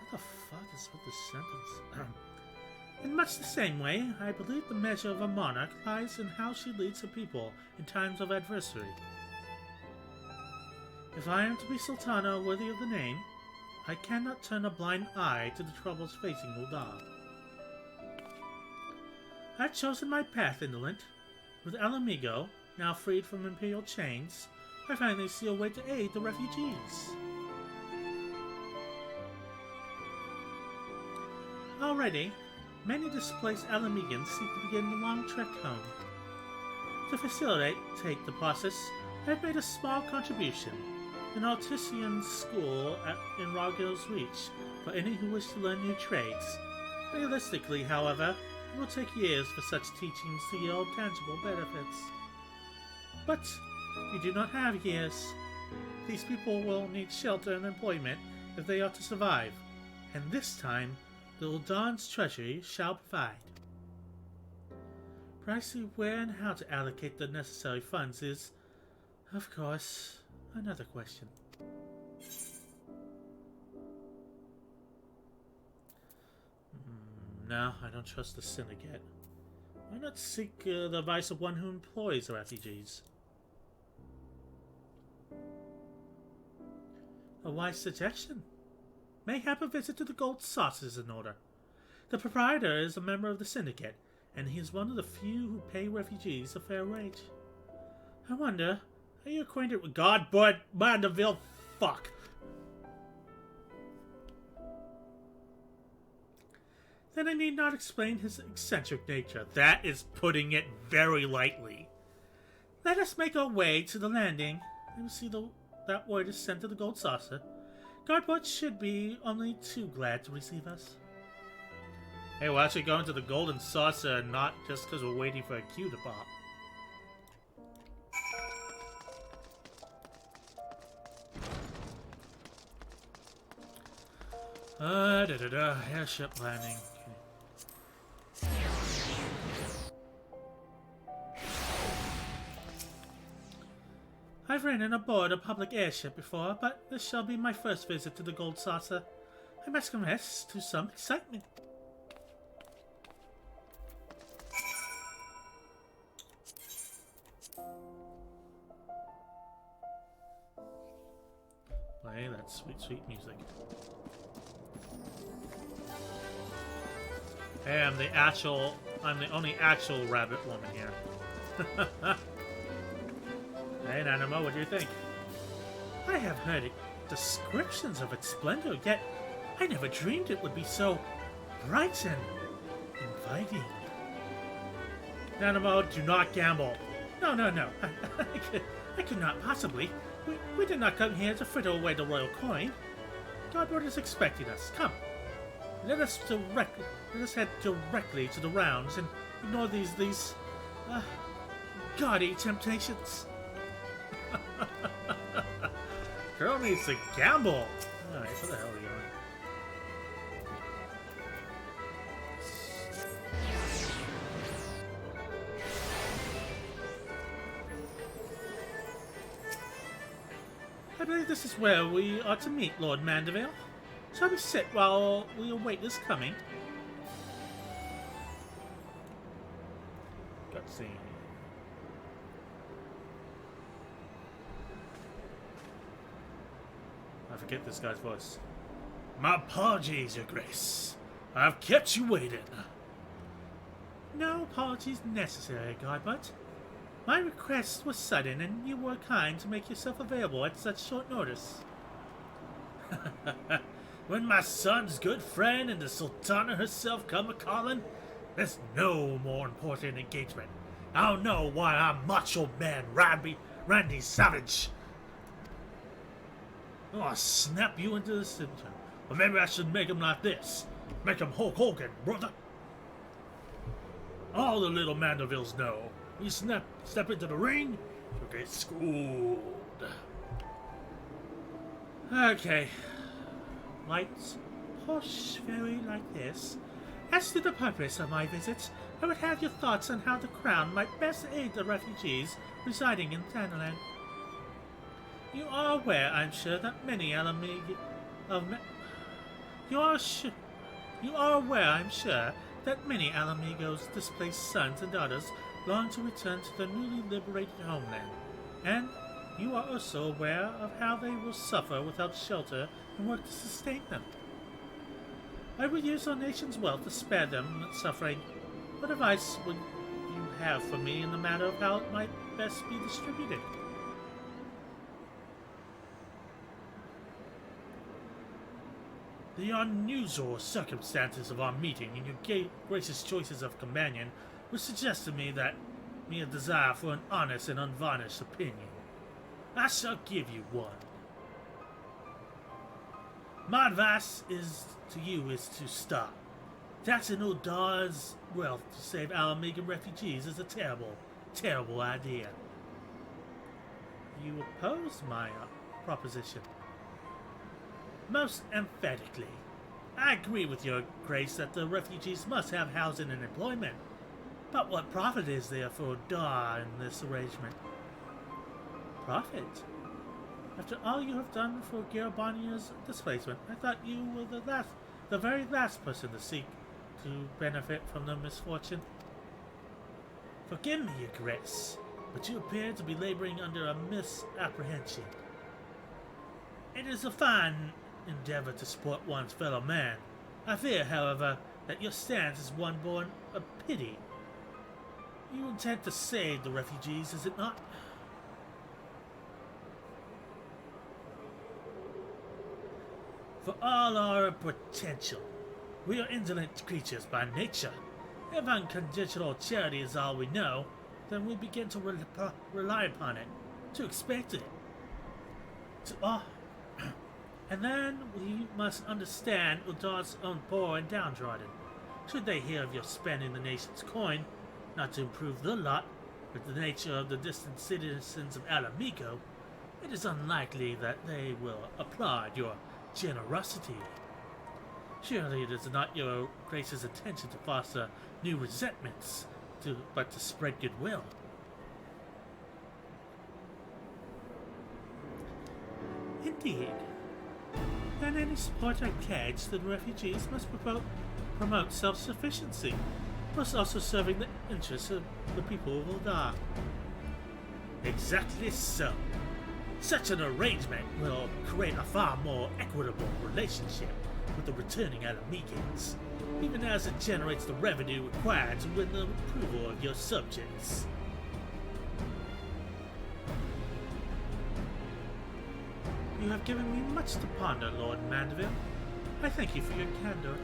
A: What the fuck is with this sentence? In much the same way, I believe the measure of a monarch lies in how she leads her people in times of adversity. If I am to be Sultana worthy of the name, I cannot turn a blind eye to the troubles facing Uldar. I have chosen my path, Indolent. With Alamigo, now freed from Imperial chains, I finally see a way to aid the refugees. Already, many displaced Alamegans seek to begin the long trek home. To facilitate the process, I have made a small contribution, an artisan school in Ragil's Reach for any who wish to learn new trades. Realistically, however, it will take years for such teachings to yield tangible benefits. But you do not have years. These people will need shelter and employment if they are to survive, and this time, the Uldan's treasury shall provide. Precisely where and how to allocate the necessary funds is, of course, another question. No, I don't trust the syndicate. Why not seek the advice of one who employs the refugees? A wise suggestion. Mayhap a visit to the Gold Sauce is in order. The proprietor is a member of the syndicate, and he is one of the few who pay refugees a fair wage. I wonder, are you acquainted with Godbud Mandeville? Fuck. Then I need not explain his eccentric nature. That is putting it very lightly. Let us make our way to the landing, and see that word is sent to the Gold Saucer. Guardboard should be only too glad to receive us. Hey, we're actually going to the Golden Saucer, not just because we're waiting for a cue to pop. Airship landing. Okay. I've ridden aboard a public airship before, but this shall be my first visit to the Gold Saucer. I must confess to some excitement. Play that sweet, sweet music. Hey, I'm the only actual rabbit woman here. Hey, Nanamo, what do you think? I have heard descriptions of its splendor, yet I never dreamed it would be so bright and inviting. Nanamo, do not gamble. No. I could not possibly. We did not come here to fritter away the royal coin. Godboard is expecting us. Come. Let us head directly to the rounds and ignore these gaudy temptations. Girl needs to gamble. Alright, where the hell are we going? I believe this is where we are to meet Lord Mandeville. Shall we sit while we await his coming? Cutscene. I forget this guy's voice. My apologies, Your Grace. I've kept you waiting. No apologies necessary, Godbud. My request was sudden, and you were kind to make yourself available at such short notice. When my son's good friend and the Sultana herself come a-calling, there's no more important engagement. I don't know why I'm Macho Man Randy Savage. Oh, I'll snap you into the center. Or maybe I should make him like this. Make him Hulk Hogan, brother. All the little Mandervilles know. You step into the ring, you'll get schooled. Okay. Lights, posh fairy like this. As to the purpose of my visit, I would have your thoughts on how the Crown might best aid the refugees residing in Thanalan. You are aware, I'm sure, that many Alamigos' displaced sons and daughters long to return to their newly liberated homeland, and you are also aware of how they will suffer without shelter and work to sustain them. I will use our nation's wealth to spare them suffering. What advice would you have for me in the matter of how it might best be distributed? The unusual circumstances of our meeting and your gracious choices of companion would suggest to me a desire for an honest and unvarnished opinion. I shall give you one. My advice to you is to stop. Taxing Uldar's wealth to save Alamigan refugees is a terrible, terrible idea. You oppose my proposition? Most emphatically. I agree with your grace that the refugees must have housing and employment. But what profit is there for Dar in this arrangement? Profit? After all you have done for Garabania's displacement, I thought you were the very last person to seek to benefit from the misfortune. Forgive me, Your Grace, but you appear to be laboring under a misapprehension. It is a fine endeavor to support one's fellow man. I fear, however, that your stance is one born of pity. You intend to save the refugees, is it not? For all our potential, we are indolent creatures by nature. If unconditional charity is all we know, then we begin to rely upon it, to expect it. And then we must understand Uldar's own poor and downtrodden. Should they hear of your spending the nation's coin, not to improve their lot, but the nature of the distant citizens of Alamigo, it is unlikely that they will applaud your generosity. Surely it is not your grace's intention to foster new resentments, but to spread goodwill. Indeed. Then any support I pledge to the refugees must promote self-sufficiency, whilst also serving the interests of the people of Uldar. Exactly so. Such an arrangement will create a far more equitable relationship with the returning Alamigans, even as it generates the revenue required to win the approval of your subjects. You have given me much to ponder, Lord Mandeville. I thank you for your candor.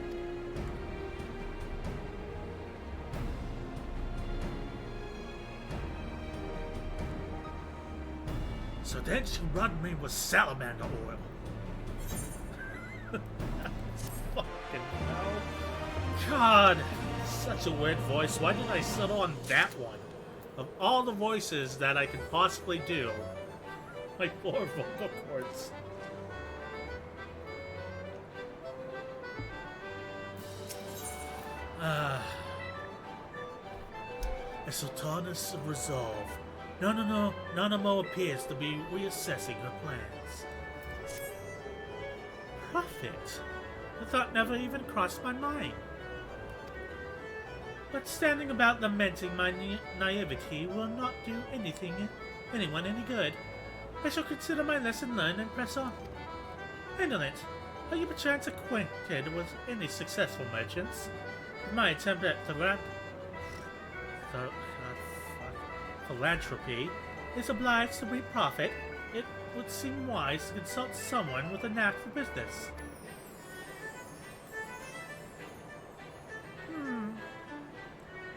A: So then she rubbed me with salamander oil. Fucking hell. God, such a weird voice. Why did I settle on that one? Of all the voices that I could possibly do, my 4 vocal cords. A Sultana's resolve. Nanamo appears to be reassessing her plans. Profit? The thought never even crossed my mind. But standing about lamenting my naivety will not do anyone any good. I shall consider my lesson learned and press on. Indolent, are you perchance acquainted with any successful merchants? My attempt at philanthropy is obliged to reap profit. It would seem wise to consult someone with a knack for business.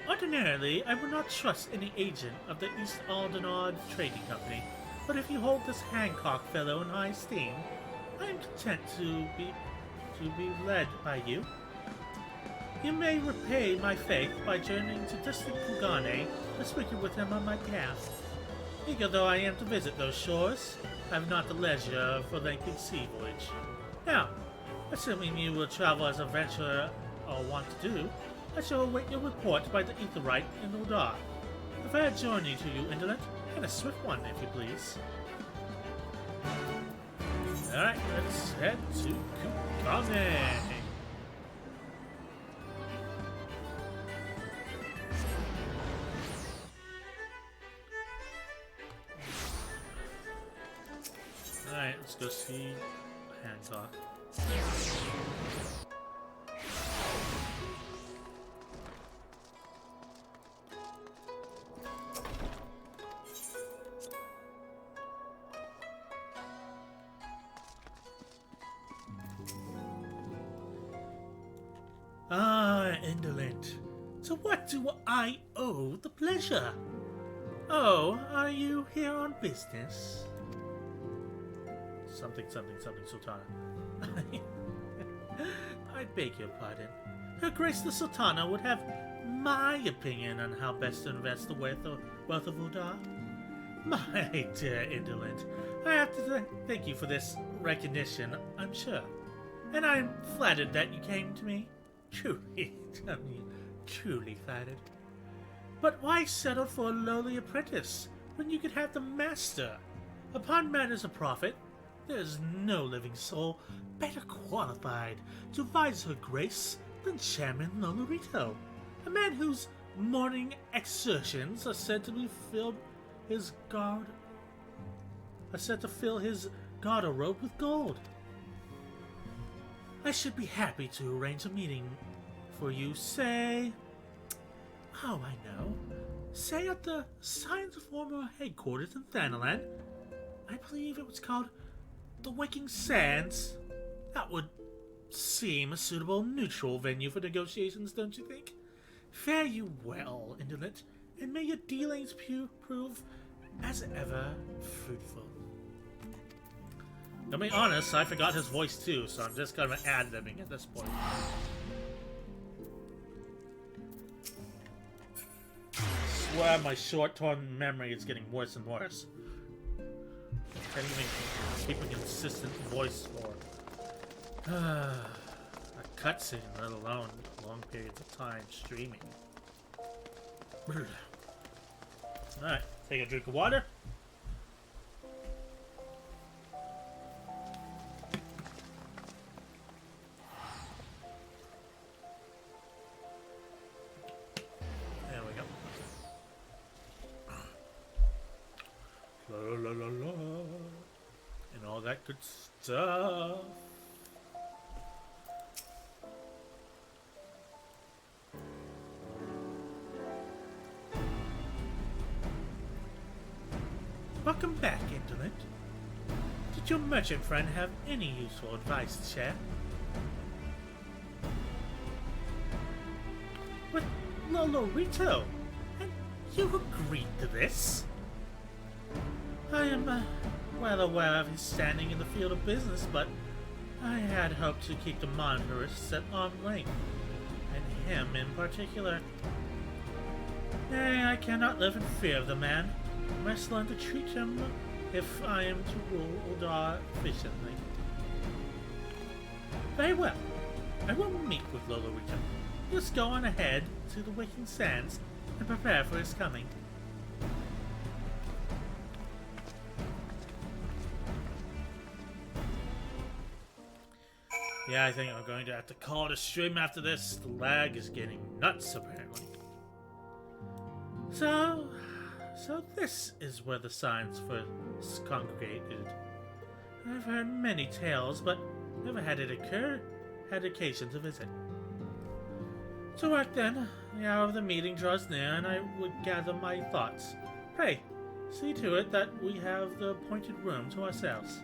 A: Ordinarily, I would not trust any agent of the East Aldenard Trading Company, but if you hold this Hancock fellow in high esteem, I am content to be led by you. You may repay my faith by journeying to distant Kugane to speak with him on my behalf. Eager though I am to visit those shores, I have not the leisure for lengthy sea voyage. Now, assuming you will travel as a adventurer or want to do, I shall await your report by the Aetherite in Uldar. A fair journey to you, Indolent, and a swift one, if you please. Alright, let's head to Kugane. Alright, let's go see Hancock. Ah, Indolent. To what do I owe the pleasure? Oh, are you here on business? Something, Sultana. I beg your pardon. Her Grace the Sultana would have my opinion on how best to invest the wealth of Uldar. My dear Indolent, I have to thank you for this recognition, I'm sure. And I'm flattered that you came to me. Truly flattered. But why settle for a lowly apprentice when you could have the master? Upon matters of profit, there is no living soul better qualified to advise her grace than Chairman Lolorito, a man whose morning exertions are said to fill his garderobe with gold. I should be happy to arrange a meeting for you, say... Oh, I know. Say at the Science Former headquarters in Thanalan. I believe it was called the Waking Sands. That would seem a suitable neutral venue for negotiations, don't you think? Fare you well, Indolent, and may your dealings prove as ever fruitful. To be honest, I forgot his voice too, so I'm just kind of ad-libbing at this point. I swear my short-term memory is getting worse and worse. I can't even keep a consistent voice for a cutscene, let alone long periods of time streaming. Alright, take a drink of water. There we go. La la la la, and all that good stuff. Welcome back, Indolent. Did your merchant friend have any useful advice to share? With Lolorito? And you agreed to this? I am well aware of his standing in the field of business, but I had hoped to keep the monitorists at arm's length, and him in particular. Nay, I cannot live in fear of the man. I must learn to treat him if I am to rule Uldar efficiently. Very well. I will meet with Lolorito. Just go on ahead to the Waking Sands and prepare for his coming. Yeah, I think I'm going to have to call it a stream after this. The lag is getting nuts, apparently. So this is where the signs first congregated. I've heard many tales, but never had occasion to visit. To work then. The hour of the meeting draws near, and I would gather my thoughts. Pray, see to it that we have the appointed room to ourselves.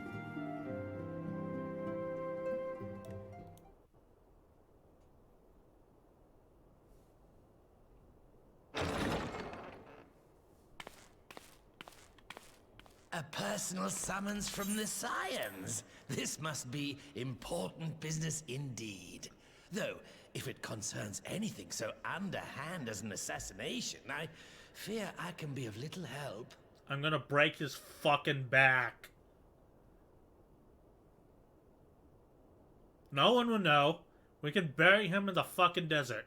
M: A personal summons from the Scions. This must be important business indeed. Though, if it concerns anything so underhand as an assassination, I fear I can be of little help.
A: I'm gonna break his fucking back. No one will know. We can bury him in the fucking desert.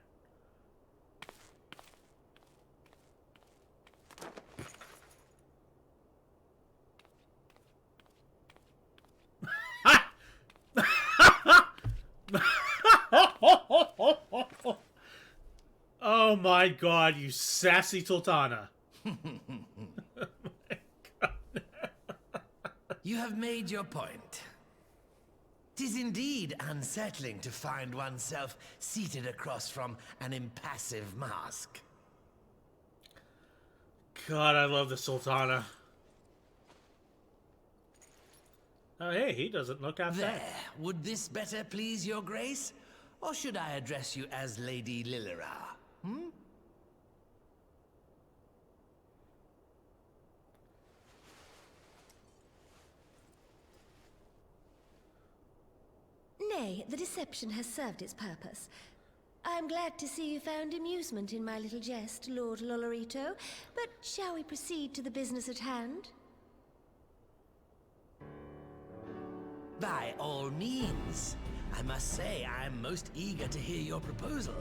A: Oh my god, you sassy Sultana.
M: You have made your point. 'Tis indeed unsettling to find oneself seated across from an impassive mask.
A: God, I love the Sultana. Oh, hey, he doesn't look half bad.
M: There, would this better please your grace? Or should I address you as Lady Lilira?
L: Nay, the deception has served its purpose. I am glad to see you found amusement in my little jest, Lord Lolorito, but shall we proceed to the business at hand?
M: By all means. I must say, I am most eager to hear your proposal.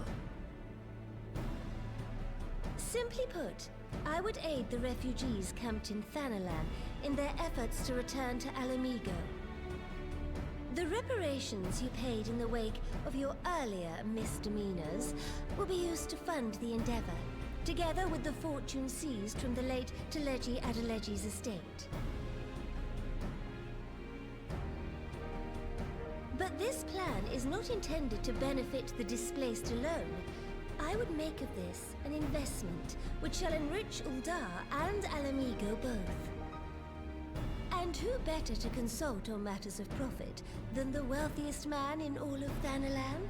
L: Simply put, I would aid the refugees camped in Thanalan in their efforts to return to Alamigo. The reparations you paid in the wake of your earlier misdemeanors will be used to fund the endeavor, together with the fortune seized from the late Teleji Adeleji's estate. But this plan is not intended to benefit the displaced alone. I would make of this an investment which shall enrich Uldar and Alamigo both. And who better to consult on matters of profit than the wealthiest man in all of Thanalan?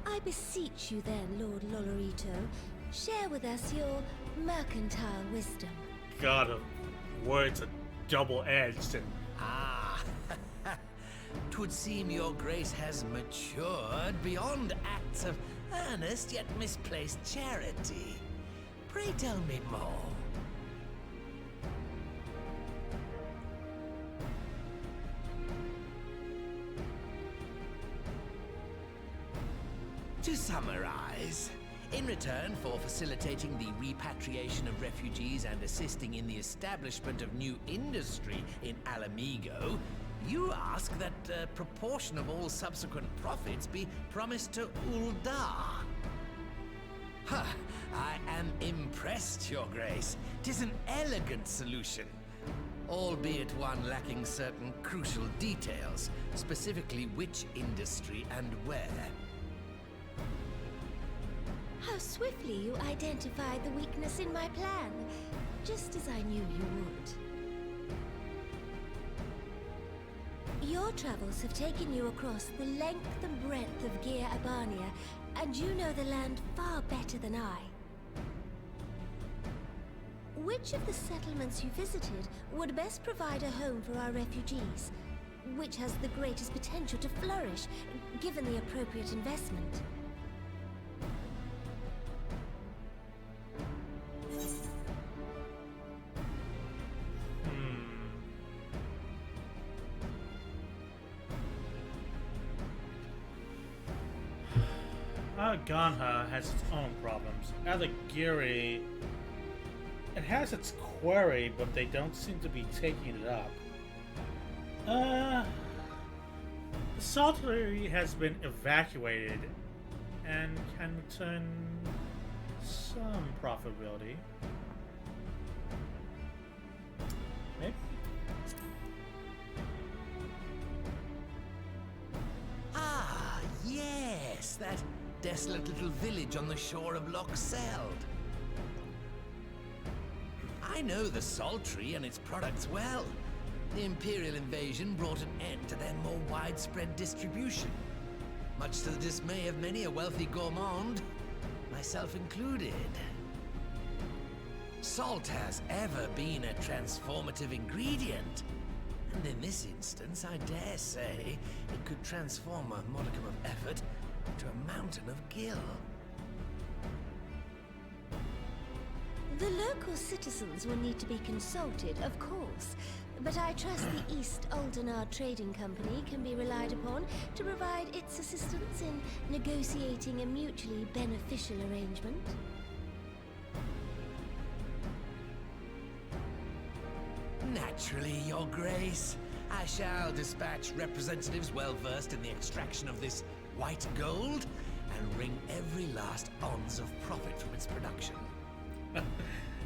L: I beseech you then, Lord Lolorito, share with us your mercantile wisdom.
A: God, words are double-edged and...
M: Ah, 'twould seem your grace has matured beyond acts of earnest yet misplaced charity. Pray tell me more. To summarize, in return for facilitating the repatriation of refugees and assisting in the establishment of new industry in Alamigo, you ask that a proportion of all subsequent profits be promised to Uldar. Huh, I am impressed, Your Grace. 'Tis an elegant solution, albeit one lacking certain crucial details, specifically which industry and where.
L: How swiftly you identified the weakness in my plan, just as I knew you would. Your travels have taken you across the length and breadth of Gir Abania, and you know the land far better than I. Which of the settlements you visited would best provide a home for our refugees? Which has the greatest potential to flourish, given the appropriate investment?
A: Ganha has its own problems. Alagiri, it has its quarry, but they don't seem to be taking it up. The saltery has been evacuated and can return some profitability. Maybe?
M: Ah, yes, that desolate little village on the shore of Loch Seld. I know the Saltery and its products well. The Imperial invasion brought an end to their more widespread distribution, much to the dismay of many a wealthy gourmand, myself included. Salt has ever been a transformative ingredient, and in this instance, I dare say, it could transform a modicum of effort to a mountain of gill.
L: The local citizens will need to be consulted, of course, but I trust the East Aldenard Trading Company can be relied upon to provide its assistance in negotiating a mutually beneficial arrangement.
M: Naturally, Your Grace. I shall dispatch representatives well versed in the extraction of this white gold and wring every last ounce of profit from its production.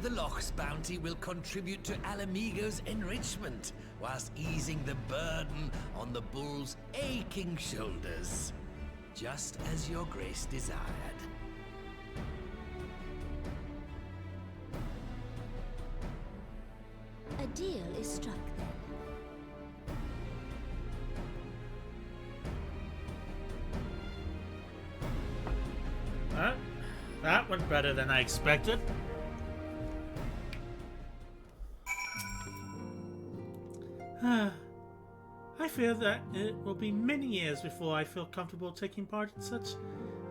M: The Loch's bounty will contribute to Alamigo's enrichment, whilst easing the burden on the bull's aching shoulders, just as Your Grace desired.
L: A deal is struck then.
A: That went better than I expected. I fear that it will be many years before I feel comfortable taking part in such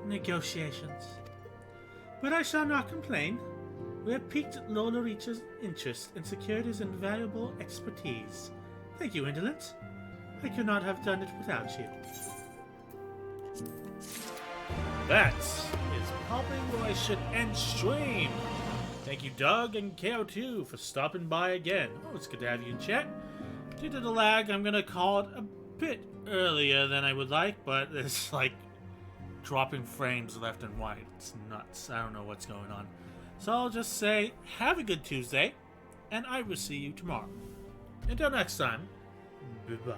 A: negotiations. But I shall not complain. We have piqued Lord Lorich's interest and secured his invaluable expertise. Thank you, Indolent. I could not have done it without you. That is probably where I should end stream. Thank you, Doug and KO2, for stopping by again. Oh, it's good to have you in chat. Due to the lag, I'm gonna call it a bit earlier than I would like, but it's like dropping frames left and right. It's nuts. I don't know what's going on. So I'll just say, have a good Tuesday, and I will see you tomorrow. Until next time, bye-bye.